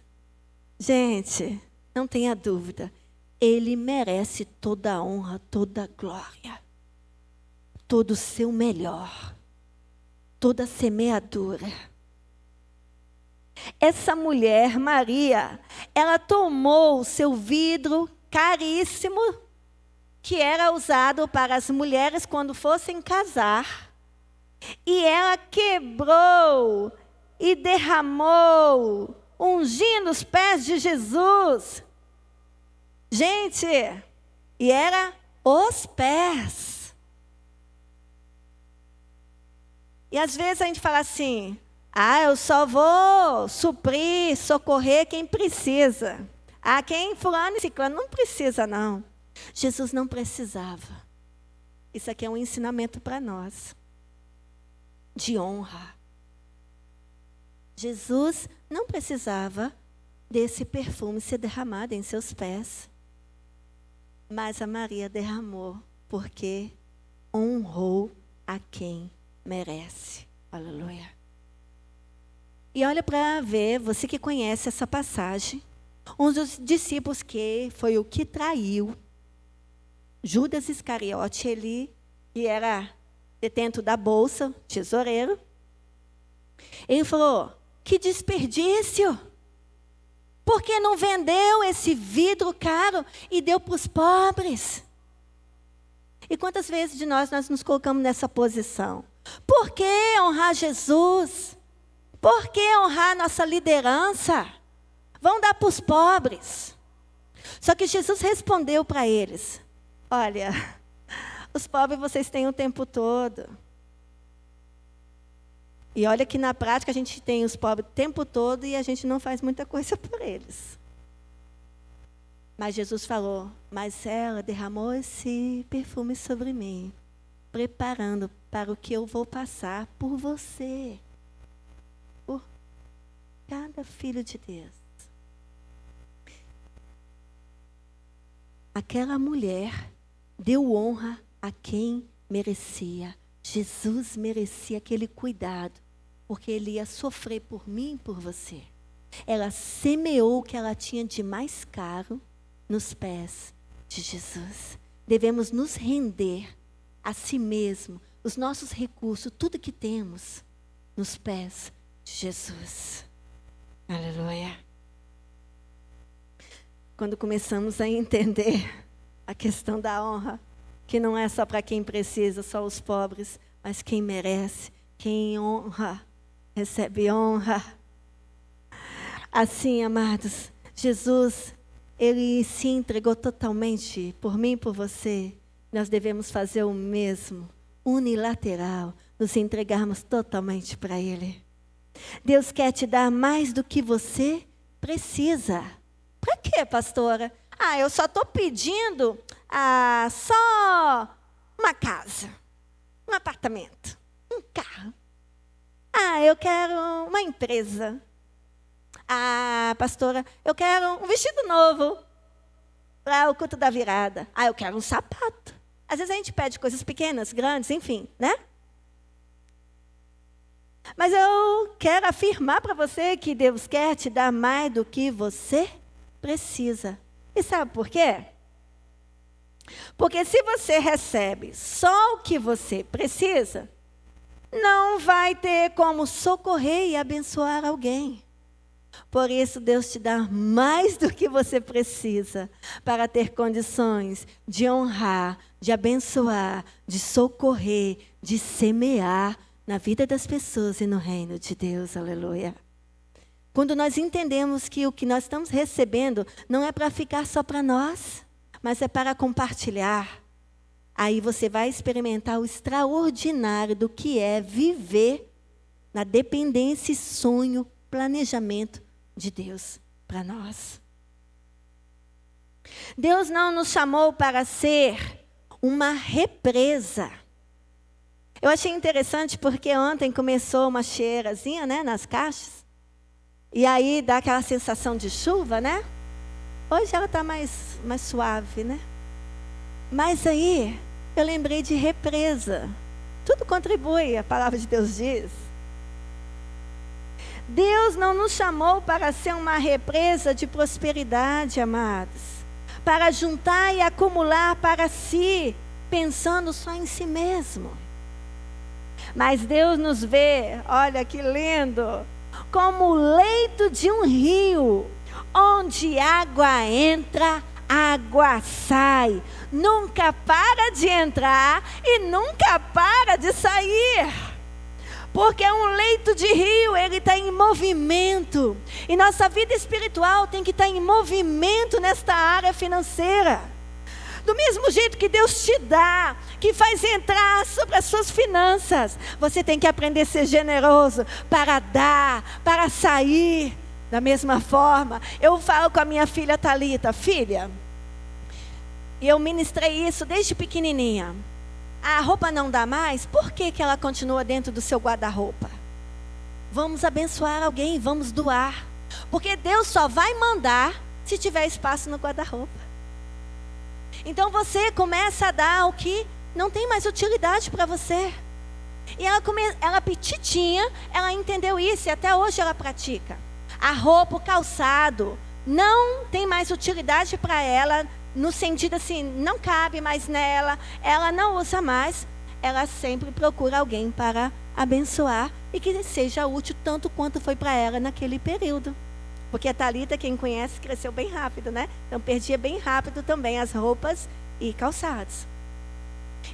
gente, não tenha dúvida, Ele merece toda a honra, toda a glória, todo o seu melhor, toda a semeadura. Essa mulher, Maria, ela tomou o seu vidro caríssimo, que era usado para as mulheres quando fossem casar, e ela quebrou e derramou, ungindo os pés de Jesus. Gente, e era os pés. E às vezes a gente fala assim, eu só vou suprir, socorrer quem precisa. Quem fulano e ciclano não precisa, não. Jesus não precisava. Isso aqui é um ensinamento para nós. De honra. Jesus não precisava desse perfume ser derramado em seus pés. Mas a Maria derramou, porque honrou a quem merece. Aleluia. E olha para ver, você que conhece essa passagem, um dos discípulos que foi o que traiu, Judas Iscariote, ele que era detento da bolsa, tesoureiro, ele falou, que desperdício, por que não vendeu esse vidro caro e deu para os pobres? E quantas vezes de nós nos colocamos nessa posição? Por que honrar Jesus? Por que honrar nossa liderança? Vão dar para os pobres. Só que Jesus respondeu para eles, olha, os pobres vocês têm o tempo todo. E olha que na prática a gente tem os pobres o tempo todo e a gente não faz muita coisa por eles. Mas Jesus falou, mas ela derramou esse perfume sobre mim, preparando para o que eu vou passar por você. Por cada filho de Deus. Aquela mulher deu honra a quem merecia. Jesus merecia aquele cuidado, porque Ele ia sofrer por mim e por você. Ela semeou o que ela tinha de mais caro nos pés de Jesus. Devemos nos render a si mesmo, os nossos recursos, tudo que temos, nos pés de Jesus. Aleluia. Quando começamos a entender a questão da honra, que não é só para quem precisa, só os pobres, mas quem merece, quem honra, recebe honra. Assim, amados, Jesus, Ele se entregou totalmente por mim e por você. Nós devemos fazer o mesmo, unilateral, nos entregarmos totalmente para Ele. Deus quer te dar mais do que você precisa. Para quê, pastora? eu só estou pedindo só uma casa, um apartamento, um carro. Eu quero uma empresa. Pastora, eu quero um vestido novo para o culto da virada. Eu quero um sapato. Às vezes a gente pede coisas pequenas, grandes, enfim, né? Mas eu quero afirmar para você que Deus quer te dar mais do que você precisa. E sabe por quê? Porque se você recebe só o que você precisa, não vai ter como socorrer e abençoar alguém. Por isso, Deus te dá mais do que você precisa para ter condições de honrar, de abençoar, de socorrer, de semear na vida das pessoas e no reino de Deus. Aleluia. Quando nós entendemos que o que nós estamos recebendo não é para ficar só para nós, mas é para compartilhar, aí você vai experimentar o extraordinário do que é viver na dependência e sonho, planejamento de Deus para nós. Deus não nos chamou para ser uma represa. Eu achei interessante porque ontem começou uma cheirazinha, né, nas caixas. E aí dá aquela sensação de chuva, né? Hoje ela está mais suave, né? Mas aí eu lembrei de represa. Tudo contribui, a palavra de Deus diz. Deus não nos chamou para ser uma represa de prosperidade, amados. Para juntar e acumular para si, pensando só em si mesmo. Mas Deus nos vê, olha que lindo, como o leito de um rio, onde água entra, água sai. Nunca para de entrar e nunca para de sair. Porque um leito de rio, ele está em movimento. E nossa vida espiritual tem que estar em movimento nesta área financeira. Do mesmo jeito que Deus te dá, que faz entrar sobre as suas finanças, você tem que aprender a ser generoso para dar, para sair. Da mesma forma, eu falo com a minha filha Thalita, filha, e eu ministrei isso desde pequenininha. A roupa não dá mais, por que ela continua dentro do seu guarda-roupa? Vamos abençoar alguém, vamos doar. Porque Deus só vai mandar se tiver espaço no guarda-roupa. Então você começa a dar o que não tem mais utilidade para você. E ela petitinha, ela entendeu isso e até hoje ela pratica. A roupa, o calçado, não tem mais utilidade para ela. No sentido assim, não cabe mais nela, ela não usa mais, ela sempre procura alguém para abençoar e que seja útil tanto quanto foi para ela naquele período. Porque a Thalita, quem conhece, cresceu bem rápido, né? Então perdia bem rápido também as roupas e calçados.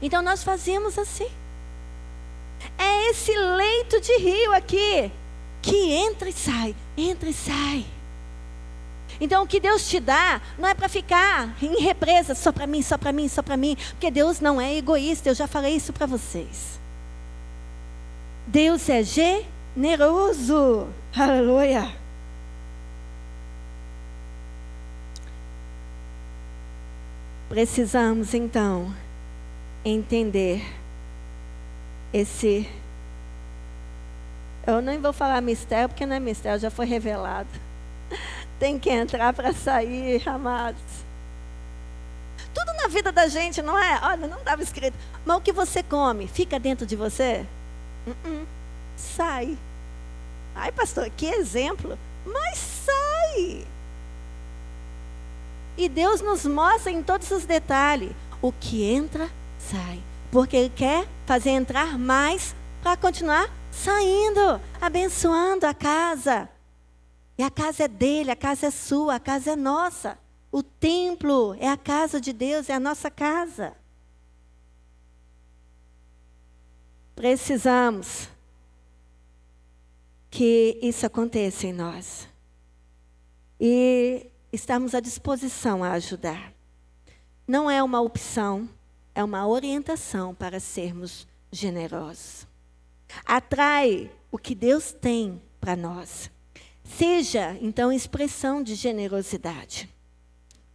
Então nós fazíamos assim. É esse leito de rio aqui, que entra e sai, entra e sai. Então o que Deus te dá não é para ficar em represa, só para mim, só para mim, só para mim. Porque Deus não é egoísta, eu já falei isso para vocês. Deus é generoso. Aleluia. Precisamos então entender esse... Eu nem vou falar mistério, porque não é mistério, já foi revelado. Tem que entrar para sair, amados. Tudo na vida da gente, não é? Olha, não estava escrito. Mas o que você come, fica dentro de você? Sai. Ai, pastor, que exemplo. Mas sai. E Deus nos mostra em todos os detalhes. O que entra, sai. Porque Ele quer fazer entrar mais para continuar saindo, abençoando a casa. E a casa é dele, a casa é sua, a casa é nossa. O templo é a casa de Deus, é a nossa casa. Precisamos que isso aconteça em nós. E estamos à disposição a ajudar. Não é uma opção, é uma orientação para sermos generosos. Atrai o que Deus tem para nós. Seja, então, expressão de generosidade.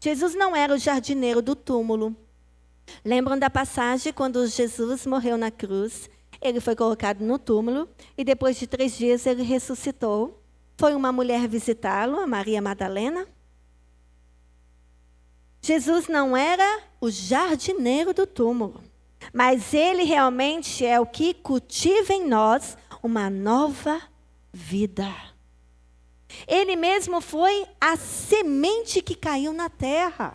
Jesus não era o jardineiro do túmulo. Lembram da passagem quando Jesus morreu na cruz? Ele foi colocado no túmulo e depois de 3 dias ele ressuscitou. Foi uma mulher visitá-lo, a Maria Madalena. Jesus não era o jardineiro do túmulo, mas ele realmente é o que cultiva em nós uma nova vida. Ele mesmo foi a semente que caiu na terra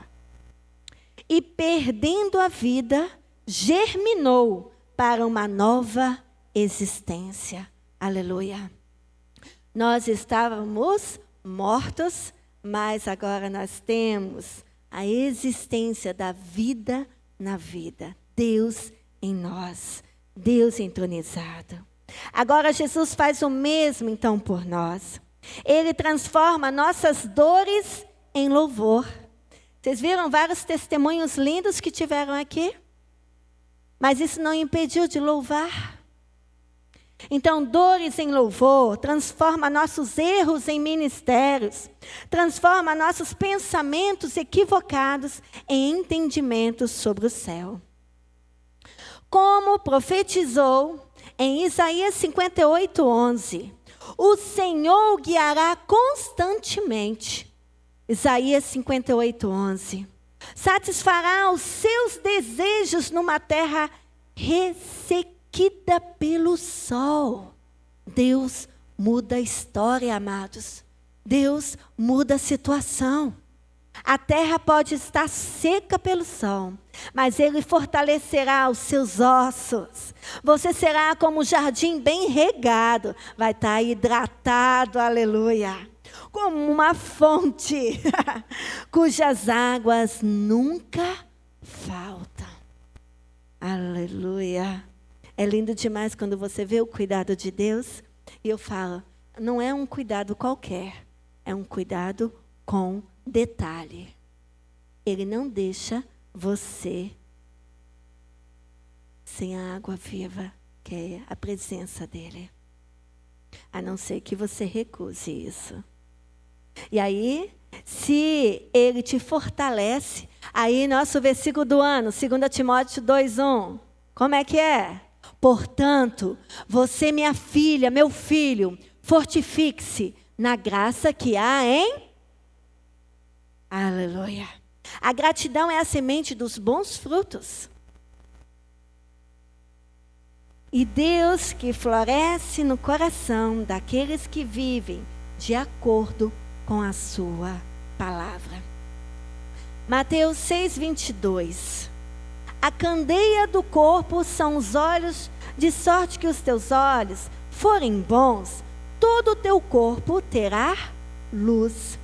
e, perdendo a vida, germinou para uma nova existência. Aleluia. Nós estávamos mortos, mas agora nós temos a existência da vida na vida. Deus em nós, Deus entronizado. Agora Jesus faz o mesmo então por nós. Ele transforma nossas dores em louvor. Vocês viram vários testemunhos lindos que tiveram aqui? Mas isso não impediu de louvar. Então, dores em louvor, transforma nossos erros em ministérios, transforma nossos pensamentos equivocados em entendimentos sobre o céu. Como profetizou em Isaías 58:11, o Senhor o guiará constantemente. Isaías 58:11. Satisfará os seus desejos numa terra ressequida pelo sol. Deus muda a história, amados. Deus muda a situação. A terra pode estar seca pelo sol, mas Ele fortalecerá os seus ossos. Você será como um jardim bem regado, vai estar hidratado, aleluia. Como uma fonte, cujas águas nunca faltam. Aleluia. É lindo demais quando você vê o cuidado de Deus. E eu falo, não é um cuidado qualquer, é um cuidado com detalhe. Ele não deixa você sem a água viva, que é a presença dele. A não ser que você recuse isso. E aí, se ele te fortalece, aí nosso versículo do ano, 2 Timóteo 2:1, como é que é? Portanto, você, minha filha, meu filho, fortifique-se na graça que há em... Aleluia. A gratidão é a semente dos bons frutos. E Deus que floresce no coração daqueles que vivem de acordo com a sua palavra. Mateus 6:22. A candeia do corpo são os olhos, de sorte que os teus olhos forem bons, todo o teu corpo terá luz.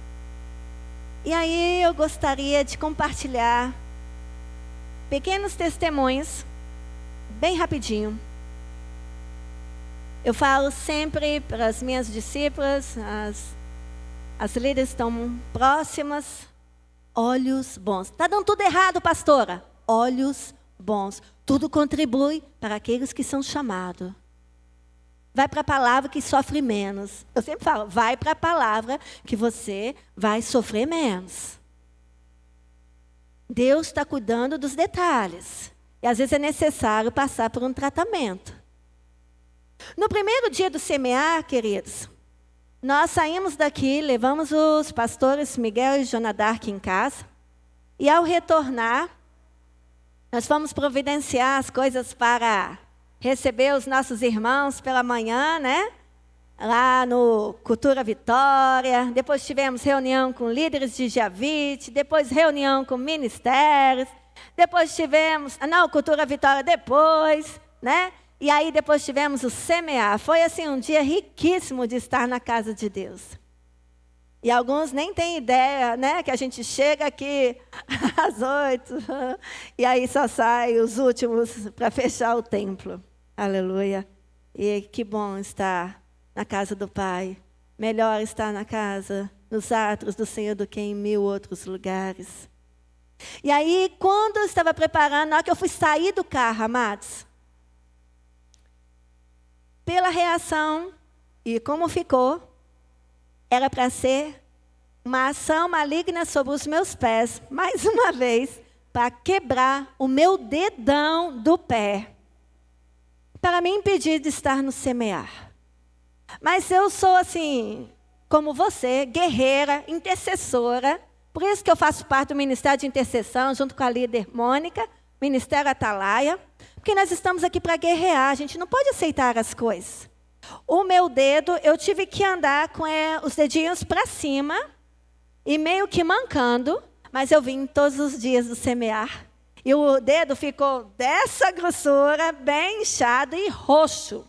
E aí eu gostaria de compartilhar pequenos testemunhos, bem rapidinho. Eu falo sempre para as minhas discípulas, as líderes estão próximas, olhos bons. Está dando tudo errado, pastora? Olhos bons. Tudo contribui para aqueles que são chamados. Vai para a palavra que sofre menos. Eu sempre falo, vai para a palavra que você vai sofrer menos. Deus está cuidando dos detalhes. E às vezes é necessário passar por um tratamento. No primeiro dia do semear, queridos, nós saímos daqui, levamos os pastores Miguel e Jonadark em casa. E ao retornar, nós fomos providenciar as coisas para receber os nossos irmãos pela manhã, né? Lá no Cultura Vitória. Depois tivemos reunião com líderes de Javite. Depois reunião com ministérios. Depois tivemos... Não, Cultura Vitória depois, né? E aí depois tivemos o semear. Foi assim um dia riquíssimo de estar na casa de Deus. E alguns nem têm ideia, né? Que a gente chega aqui às 8 e aí só sai os últimos para fechar o templo. Aleluia. E que bom estar na casa do Pai. Melhor estar na casa, nos atos do Senhor do que em 1000 outros lugares. E aí, quando eu estava preparando, na hora que eu fui sair do carro, amados, pela reação e como ficou, era para ser uma ação maligna sobre os meus pés, mais uma vez, para quebrar o meu dedão do pé, para me impedir de estar no semear. Mas eu sou assim, como você, guerreira, intercessora. Por isso que eu faço parte do Ministério de Intercessão, junto com a líder Mônica, Ministério Atalaia. Porque nós estamos aqui para guerrear, a gente não pode aceitar as coisas. O meu dedo, eu tive que andar com os dedinhos para cima, e meio que mancando, mas eu vim todos os dias do semear. E o dedo ficou dessa grossura, bem inchado e roxo.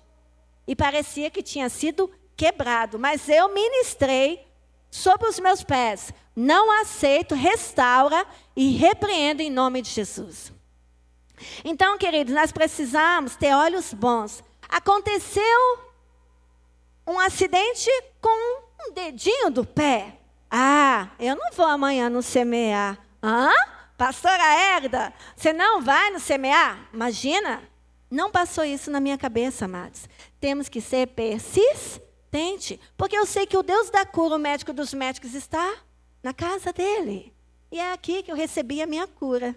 E parecia que tinha sido quebrado. Mas eu ministrei sobre os meus pés. Não aceito, restaura e repreendo em nome de Jesus. Então, queridos, nós precisamos ter olhos bons. Aconteceu um acidente com um dedinho do pé. Ah, eu não vou amanhã no semear. Hã? Pastora Hérida, você não vai no semear? Imagina. Não passou isso na minha cabeça, amados. Temos que ser persistente. Porque eu sei que o Deus da cura, o médico dos médicos, está na casa dele. E é aqui que eu recebi a minha cura.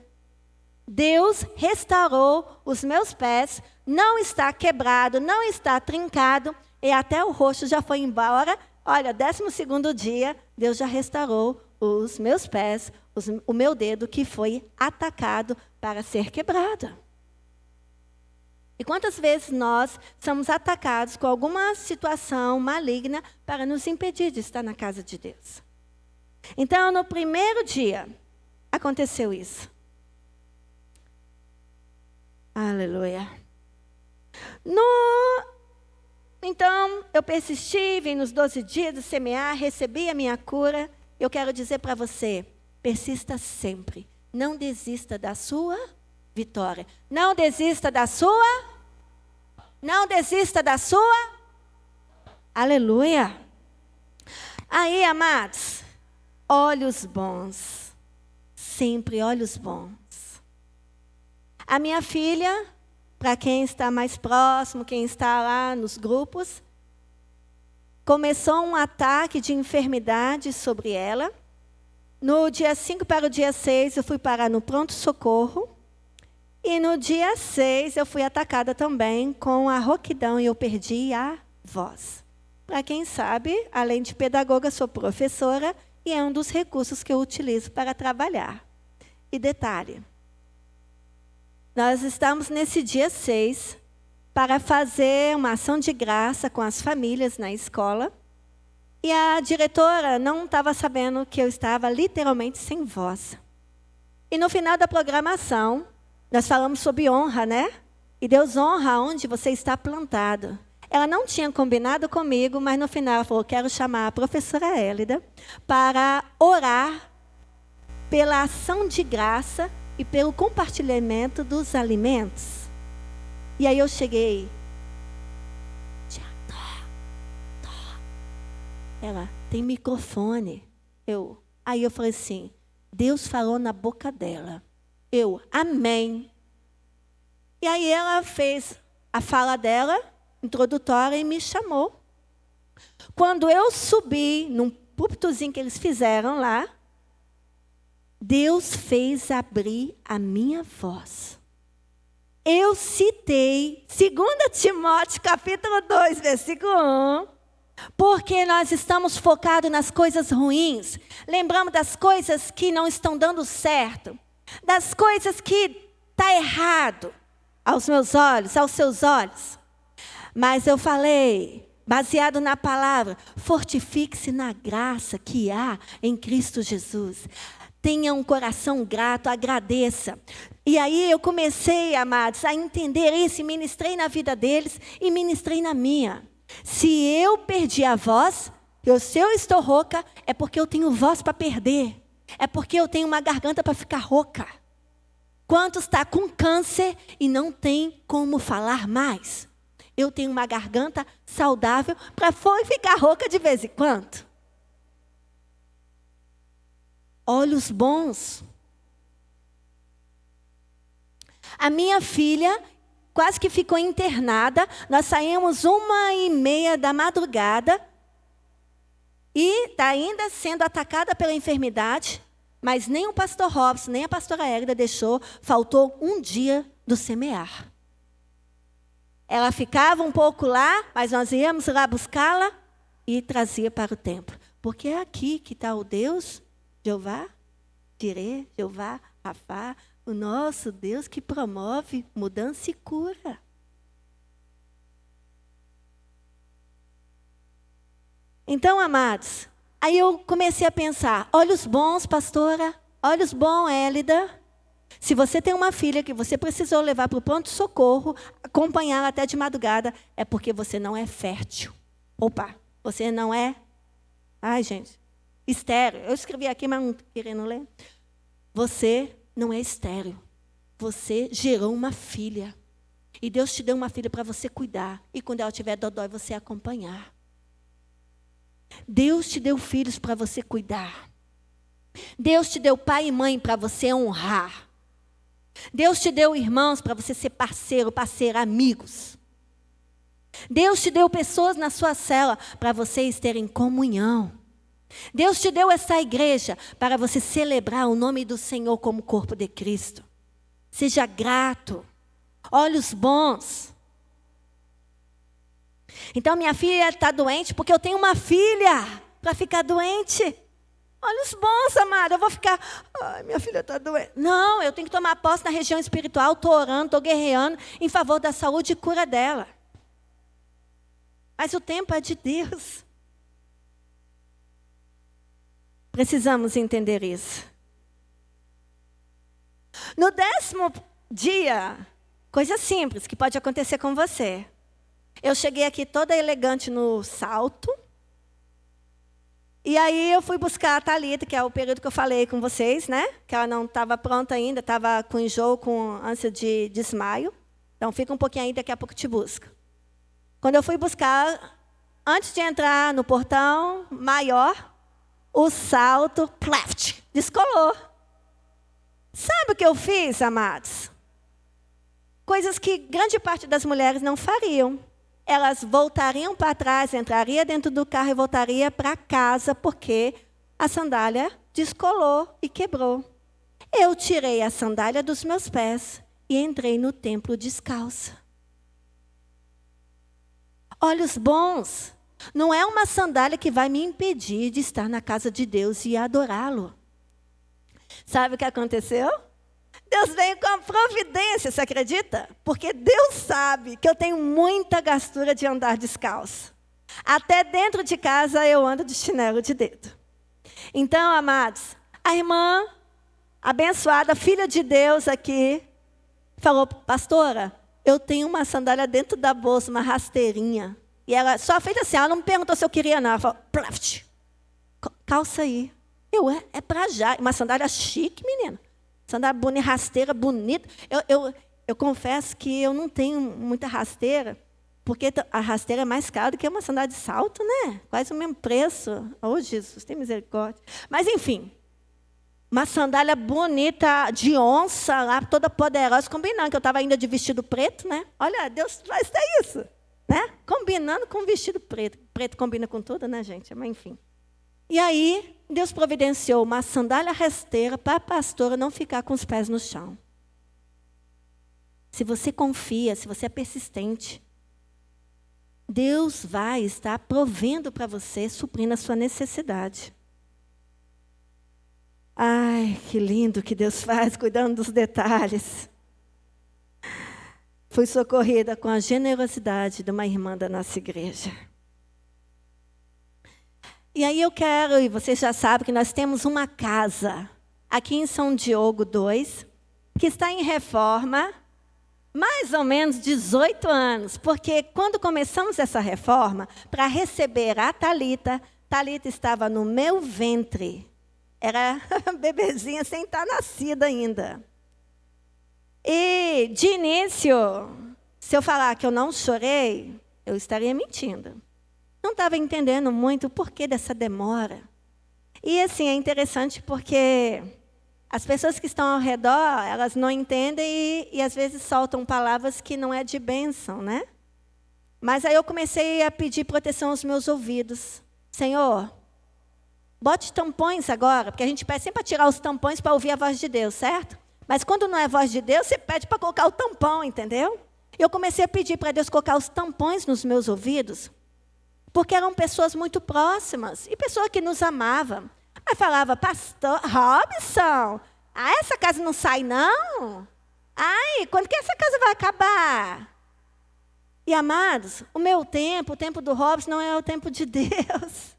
Deus restaurou os meus pés. Não está quebrado, não está trincado. E até o roxo já foi embora. Olha, 12º dia, Deus já restaurou os meus pés, o meu dedo que foi atacado para ser quebrado. E quantas vezes nós somos atacados com alguma situação maligna para nos impedir de estar na casa de Deus? Então, no primeiro dia, aconteceu isso. Aleluia. Então, eu persisti, vim nos 12 dias de semear, recebi a minha cura. Eu quero dizer para você, persista sempre. Não desista da sua vitória. Não desista da sua. Não desista da sua. Aleluia. Aí, amados, olhos bons. Sempre olhos bons. A minha filha, para quem está mais próximo, quem está lá nos grupos, começou um ataque de enfermidade sobre ela. No dia 5 para o dia 6, eu fui parar no pronto-socorro. E no dia 6, eu fui atacada também com a rouquidão e eu perdi a voz. Para quem sabe, além de pedagoga, sou professora e é um dos recursos que eu utilizo para trabalhar. E detalhe, nós estamos nesse dia 6 para fazer uma ação de graça com as famílias na escola. E a diretora não estava sabendo que eu estava literalmente sem voz. E no final da programação, nós falamos sobre honra, né? E Deus honra onde você está plantado. Ela não tinha combinado comigo, mas no final ela falou, quero chamar a professora Hélida para orar pela ação de graça e pelo compartilhamento dos alimentos. E aí eu cheguei. Ela, tem microfone. Aí eu falei assim, Deus falou na boca dela. Amém. E aí ela fez a fala dela, introdutória, e me chamou. Quando eu subi num púlpitozinho que eles fizeram lá, Deus fez abrir a minha voz. Eu citei 2 Timóteo, capítulo 2, versículo 1. Porque nós estamos focados nas coisas ruins. Lembramos das coisas que não estão dando certo. Das coisas que está errado aos meus olhos, aos seus olhos. Mas eu falei, baseado na palavra, fortifique-se na graça que há em Cristo Jesus. Tenha um coração grato, agradeça. E aí eu comecei, amados, a entender isso. E ministrei na vida deles e ministrei na minha. Se eu perdi a voz, se eu estou rouca, é porque eu tenho voz para perder. É porque eu tenho uma garganta para ficar rouca. Quantos está com câncer e não tem como falar mais? Eu tenho uma garganta saudável para ficar rouca de vez em quando. Olhos bons. A minha filha quase que ficou internada. Nós saímos 1h30 da madrugada E está ainda sendo atacada pela enfermidade, mas nem o pastor Robson, nem a pastora Égida deixou, faltou um dia do semear. Ela ficava um pouco lá, mas nós íamos lá buscá-la e trazia para o templo. Porque é aqui que está o Deus, Jeová, Jireh, Jeová, Rafá, o nosso Deus que promove mudança e cura. Então, amados, aí eu comecei a pensar, olhos bons, pastora, olhos bons, Élida. Se você tem uma filha que você precisou levar para o pronto-socorro, acompanhar até de madrugada, é porque você não é fértil. Opa, você não é... Ai, gente, estéril. Eu escrevi aqui, mas não estou querendo ler. Você não é estéril. Você gerou uma filha. E Deus te deu uma filha para você cuidar. E quando ela tiver dodói, você acompanhar. Deus te deu filhos para você cuidar. Deus te deu pai e mãe para você honrar. Deus te deu irmãos para você ser parceiro, parceira, amigos. Deus te deu pessoas na sua cela para vocês terem comunhão. Deus te deu essa igreja para você celebrar o nome do Senhor como corpo de Cristo. Seja grato. Olhos bons. Então, minha filha está doente porque eu tenho uma filha para ficar doente. Olhos bons, amada. Eu vou ficar, ai, minha filha está doente. Não, eu tenho que tomar posse na região espiritual. Estou orando, estou guerreando em favor da saúde e cura dela. Mas o tempo é de Deus. Precisamos entender isso. No 10º dia, coisa simples que pode acontecer com você. Eu cheguei aqui toda elegante no salto. E aí eu fui buscar a Thalita, que é o período que eu falei com vocês, né? Que ela não estava pronta ainda, estava com enjoo, com ânsia de desmaio. Então fica um pouquinho aí, daqui a pouco te busco. Quando eu fui buscar, antes de entrar no portão maior, o salto, pleft, descolou. Sabe o que eu fiz, amados? Coisas que grande parte das mulheres não fariam. Elas voltariam para trás, entrariam dentro do carro e voltariam para casa, porque a sandália descolou e quebrou. Eu tirei a sandália dos meus pés e entrei no templo descalça. Olhos bons. Não é uma sandália que vai me impedir de estar na casa de Deus e adorá-lo. Sabe o que aconteceu? Deus veio com a providência, você acredita? Porque Deus sabe que eu tenho muita gastura de andar descalço. Até dentro de casa eu ando de chinelo de dedo. Então, amados, a irmã abençoada, filha de Deus aqui, falou, pastora, eu tenho uma sandália dentro da bolsa, uma rasteirinha. E ela só fez assim, ela não me perguntou se eu queria não. Ela falou, plaft, calça aí. É pra já. Uma sandália chique, menina. Sandália bonita, rasteira, bonita. Eu confesso que eu não tenho muita rasteira, porque a rasteira é mais cara do que uma sandália de salto, né? Quase o mesmo preço. Oh, Jesus, tem misericórdia. Mas, enfim, uma sandália bonita, de onça, lá, toda poderosa, combinando, que eu estava ainda de vestido preto, né? Olha, Deus faz até isso, né? Combinando com vestido preto. Preto combina com tudo, né, gente? Mas, enfim. E aí, Deus providenciou uma sandália rasteira para a pastora não ficar com os pés no chão. Se você confia, se você é persistente, Deus vai estar provendo para você, suprindo a sua necessidade. Ai, que lindo que Deus faz, cuidando dos detalhes. Fui socorrida com a generosidade de uma irmã da nossa igreja. E aí eu quero, e vocês já sabem que nós temos uma casa aqui em São Diogo 2, que está em reforma, mais ou menos 18 anos, porque quando começamos essa reforma, para receber a Thalita, Thalita estava no meu ventre, era bebezinha sem estar nascida ainda. E de início, se eu falar que eu não chorei, eu estaria mentindo. Não estava entendendo muito o porquê dessa demora. E assim, é interessante porque as pessoas que estão ao redor, elas não entendem e às vezes soltam palavras que não é de bênção, né? Mas aí eu comecei a pedir proteção aos meus ouvidos. Senhor, Bote tampões agora, porque a gente pede sempre para tirar os tampões para ouvir a voz de Deus, certo? Mas quando não é voz de Deus, você pede para colocar o tampão, entendeu? Eu comecei a pedir para Deus colocar os tampões nos meus ouvidos, porque eram pessoas muito próximas e pessoas que nos amavam. Aí falava, pastor Robson, essa casa não sai não? Ai, quando que essa casa vai acabar? E amados, o meu tempo, o tempo do Robson não é o tempo de Deus.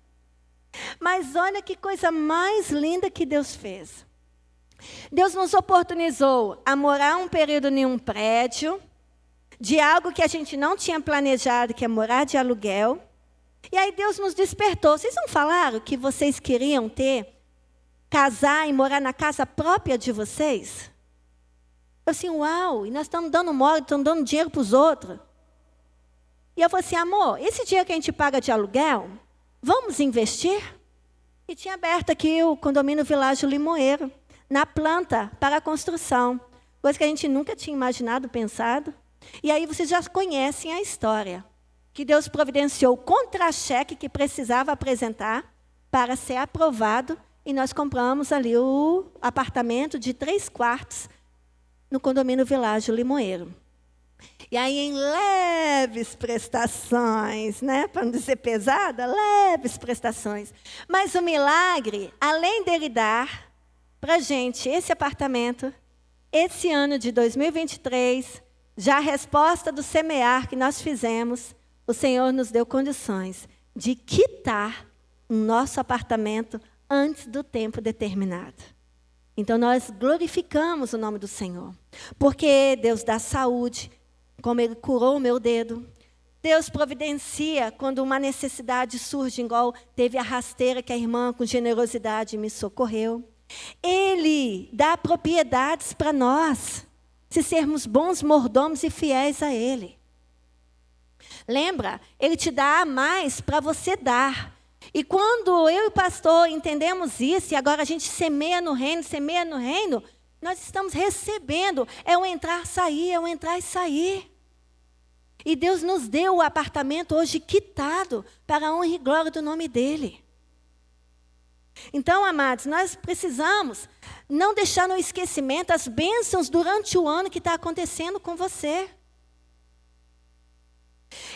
Mas olha que coisa mais linda que Deus fez. Deus nos oportunizou a morar um período em um prédio, de algo que a gente não tinha planejado, que é morar de aluguel. E aí Deus nos despertou. Vocês não falaram que vocês queriam casar e morar na casa própria de vocês? Eu assim, uau, e nós estamos dando moda, estamos dando dinheiro para os outros. E eu falei assim, amor, esse dinheiro que a gente paga de aluguel, vamos investir? E tinha aberto aqui o condomínio Világio Limoeiro, na planta para a construção. Coisa que a gente nunca tinha imaginado, pensado. E aí vocês já conhecem a história. Que Deus providenciou o contra-cheque que precisava apresentar para ser aprovado. E nós compramos ali o apartamento de 3 quartos no condomínio Világio Limoeiro. E aí, em leves prestações, né? Para não dizer pesada, leves prestações. Mas o milagre, além dele dar para a gente esse apartamento, esse ano de 2023, já a resposta do semear que nós fizemos, o Senhor nos deu condições de quitar o nosso apartamento antes do tempo determinado. Então, nós glorificamos o nome do Senhor. Porque Deus dá saúde, como Ele curou o meu dedo. Deus providencia quando uma necessidade surge, igual teve a rasteira que a irmã, com generosidade, me socorreu. Ele dá propriedades para nós, se sermos bons mordomos e fiéis a Ele. Lembra? Ele te dá mais para você dar. E quando eu e o pastor entendemos isso, e agora a gente semeia no reino, nós estamos recebendo. É o entrar, sair, é o entrar e sair. E Deus nos deu o apartamento hoje quitado para a honra e glória do nome dEle. Então, amados, nós precisamos não deixar no esquecimento as bênçãos durante o ano que está acontecendo com você.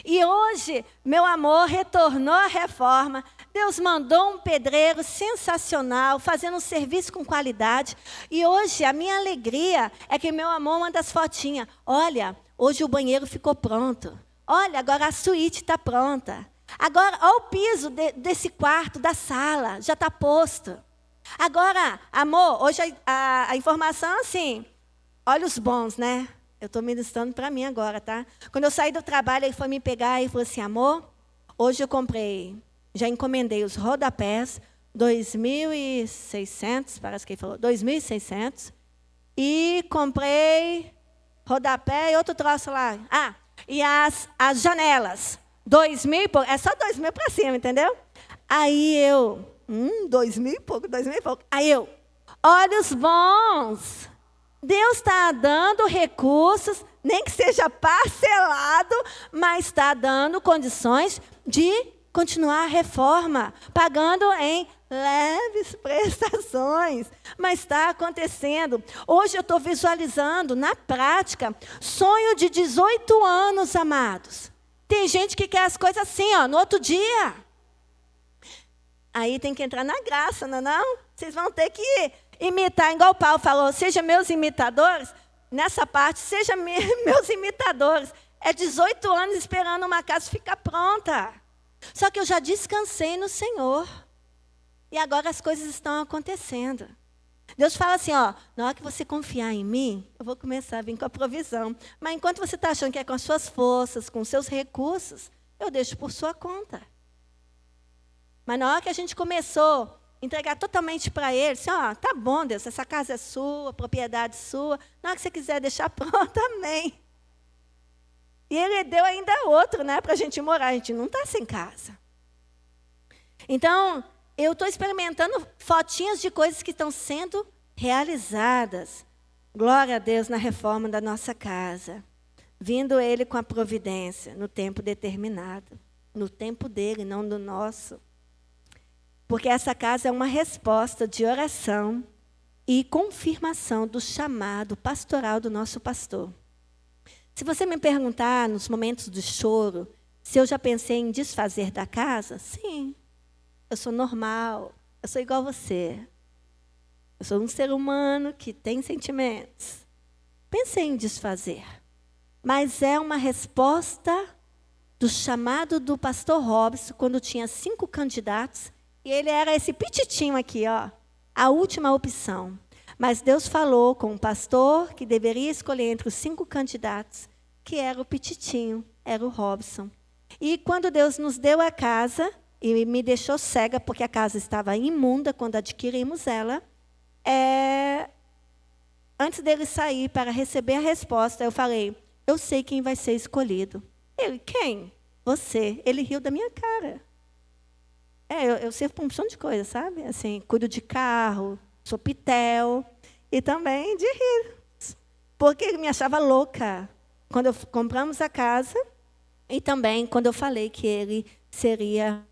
E hoje, meu amor retornou à reforma. Deus mandou um pedreiro sensacional, fazendo um serviço com qualidade. E hoje, a minha alegria é que meu amor manda as fotinhas. Olha, hoje o banheiro ficou pronto. Olha, agora a suíte está pronta. Agora, olha o piso desse quarto, da sala, já está posto. Agora, amor, hoje a informação é assim, olha os bons, né? Eu estou ministrando para mim agora, tá? Quando eu saí do trabalho, ele foi me pegar e falou assim, amor, hoje eu comprei, já encomendei os rodapés, 2.600, parece que ele falou, 2.600, e comprei rodapé e outro troço lá. Ah, e as janelas, 2.000 e pouco, é só 2.000 para cima, entendeu? Aí eu, 2.000 e pouco. Aí eu, olhos bons. Deus está dando recursos, nem que seja parcelado, mas está dando condições de continuar a reforma, pagando em leves prestações. Mas está acontecendo. Hoje eu estou visualizando, na prática, sonho de 18 anos, amados. Tem gente que quer as coisas assim, ó, no outro dia. Aí tem que entrar na graça, não é não? Vocês vão ter que imitar, igual o Paulo falou, seja meus imitadores, nessa parte, seja meus imitadores. É 18 anos esperando uma casa ficar pronta. Só que eu já descansei no Senhor. E agora as coisas estão acontecendo. Deus fala assim, ó, na hora que você confiar em mim, eu vou começar a vir com a provisão. Mas enquanto você está achando que é com as suas forças, com os seus recursos, eu deixo por sua conta. Mas na hora que a gente começou a entregar totalmente para Ele, assim, ó, tá bom, Deus, essa casa é sua, propriedade sua, na hora que você quiser deixar pronta, amém. E Ele deu ainda outro, né, para a gente morar, a gente não está sem casa. Então, eu estou experimentando fotinhas de coisas que estão sendo realizadas. Glória a Deus na reforma da nossa casa. Vindo Ele com a providência, no tempo determinado. No tempo dele, não no nosso. Porque essa casa é uma resposta de oração e confirmação do chamado pastoral do nosso pastor. Se você me perguntar nos momentos de choro, se eu já pensei em desfazer da casa, sim. Eu sou normal, eu sou igual a você. Eu sou um ser humano que tem sentimentos. Pensei em desfazer. Mas é uma resposta do chamado do pastor Robson, quando tinha 5 candidatos, e ele era esse pititinho aqui, ó, a última opção. Mas Deus falou com o pastor que deveria escolher entre os 5 candidatos, que era o pititinho, era o Robson. E quando Deus nos deu a casa, e me deixou cega, porque a casa estava imunda quando adquirimos ela, antes dele sair para receber a resposta, eu falei, eu sei quem vai ser escolhido. Ele, quem? Você. Ele riu da minha cara. Eu sirvo para um montão de coisa, sabe? Assim, cuido de carro, sou pitel, e também de rir. Porque ele me achava louca quando compramos a casa, e também quando eu falei que ele seria...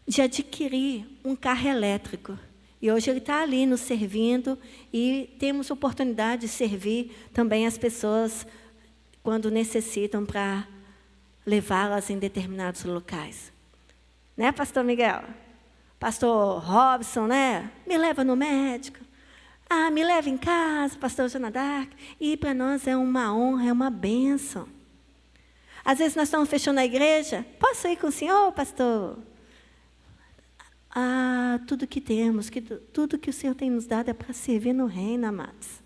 de adquirir um carro elétrico. E hoje ele está ali nos servindo e temos oportunidade de servir também as pessoas quando necessitam para levá-las em determinados locais. Né, pastor Miguel? Pastor Robson, né? Me leva no médico. Me leva em casa, pastor Jonadark. E para nós é uma honra, é uma bênção. Às vezes nós estamos fechando a igreja. Posso ir com o senhor, pastor? Tudo que temos, tudo que o Senhor tem nos dado é para servir no reino, amados.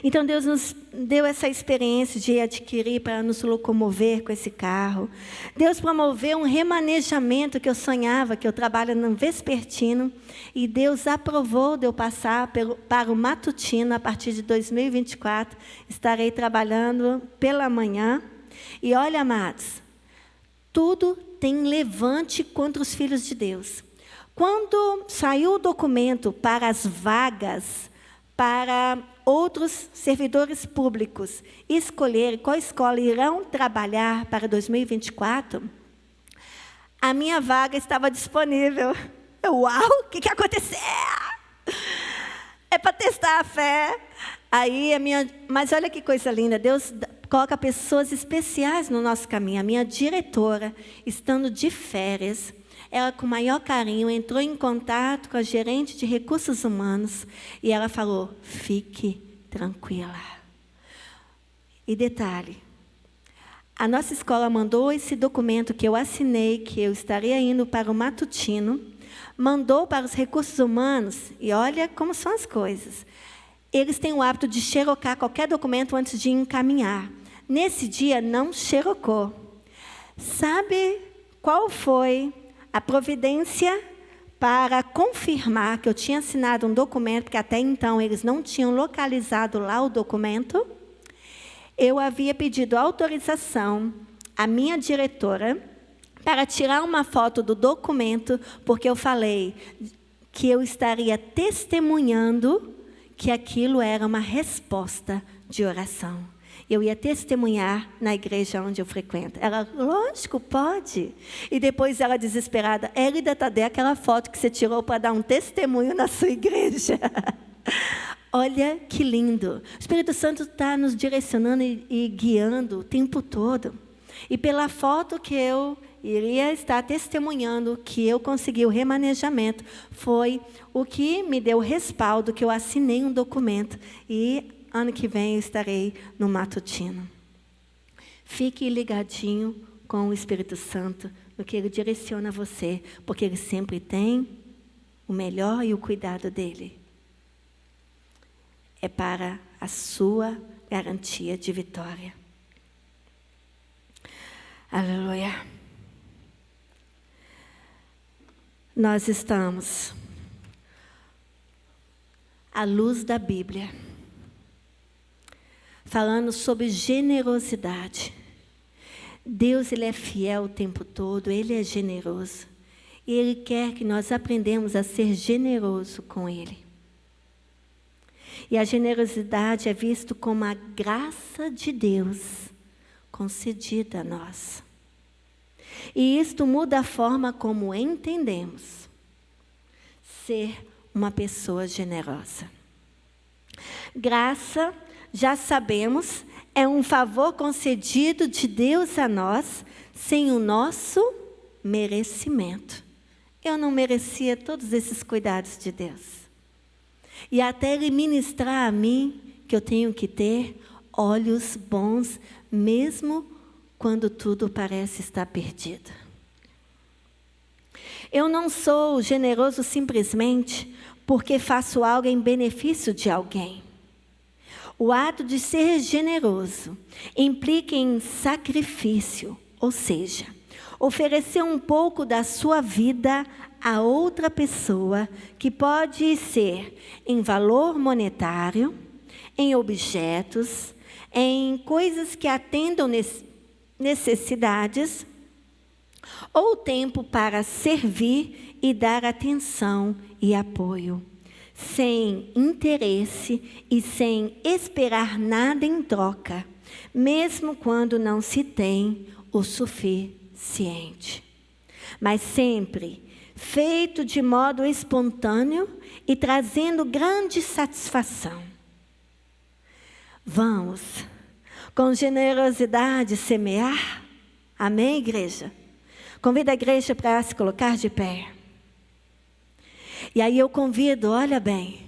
Então, Deus nos deu essa experiência de adquirir para nos locomover com esse carro. Deus promoveu um remanejamento que eu sonhava, que eu trabalho no vespertino, e Deus aprovou de eu passar para o matutino a partir de 2024. Estarei trabalhando pela manhã. E olha, amados, tudo tem levante contra os filhos de Deus. Quando saiu o documento para as vagas, para outros servidores públicos escolherem qual escola irão trabalhar para 2024, a minha vaga estava disponível. Uau, o que aconteceu? É para testar a fé. Mas olha que coisa linda, Deus coloca pessoas especiais no nosso caminho. A minha diretora, estando de férias, ela com maior carinho entrou em contato com a gerente de recursos humanos e ela falou, fique tranquila. E detalhe, a nossa escola mandou esse documento que eu assinei, que eu estaria indo para o matutino, mandou para os recursos humanos, e olha como são as coisas. Eles têm o hábito de xerocar qualquer documento antes de encaminhar. Nesse dia, não xerocou. Sabe qual foi a providência para confirmar que eu tinha assinado um documento, porque até então eles não tinham localizado lá o documento? Eu havia pedido autorização à minha diretora para tirar uma foto do documento, porque eu falei que eu estaria testemunhando que aquilo era uma resposta de oração. Eu ia testemunhar na igreja onde eu frequento. Ela, lógico, pode. E depois ela, desesperada, Elida, Tadeu, aquela foto que você tirou para dar um testemunho na sua igreja. Olha que lindo. O Espírito Santo está nos direcionando e guiando o tempo todo. E pela foto que eu iria estar testemunhando que eu consegui o remanejamento, foi o que me deu respaldo, que eu assinei um documento. E ano que vem eu estarei no matutino. Fique ligadinho com o Espírito Santo, no que Ele direciona você, porque Ele sempre tem o melhor e o cuidado dEle. É para a sua garantia de vitória. Aleluia. Nós estamos à luz da Bíblia, falando sobre generosidade. Deus, Ele é fiel o tempo todo, Ele é generoso. E Ele quer que nós aprendamos a ser generoso com Ele. E a generosidade é vista como a graça de Deus concedida a nós. E isto muda a forma como entendemos ser uma pessoa generosa. Graça, já sabemos, é um favor concedido de Deus a nós sem o nosso merecimento. Eu não merecia todos esses cuidados de Deus. E até Ele ministrar a mim que eu tenho que ter olhos bons, mesmo quando tudo parece estar perdido. Eu não sou generoso simplesmente porque faço algo em benefício de alguém. O ato de ser generoso implica em sacrifício, ou seja, oferecer um pouco da sua vida a outra pessoa, que pode ser em valor monetário, em objetos, em coisas que atendam necessidades, ou tempo para servir e dar atenção e apoio, sem interesse e sem esperar nada em troca, mesmo quando não se tem o suficiente. Mas sempre feito de modo espontâneo e trazendo grande satisfação. Vamos, com generosidade, semear? Amém, igreja? Convido a igreja para se colocar de pé. E aí eu convido, olha bem,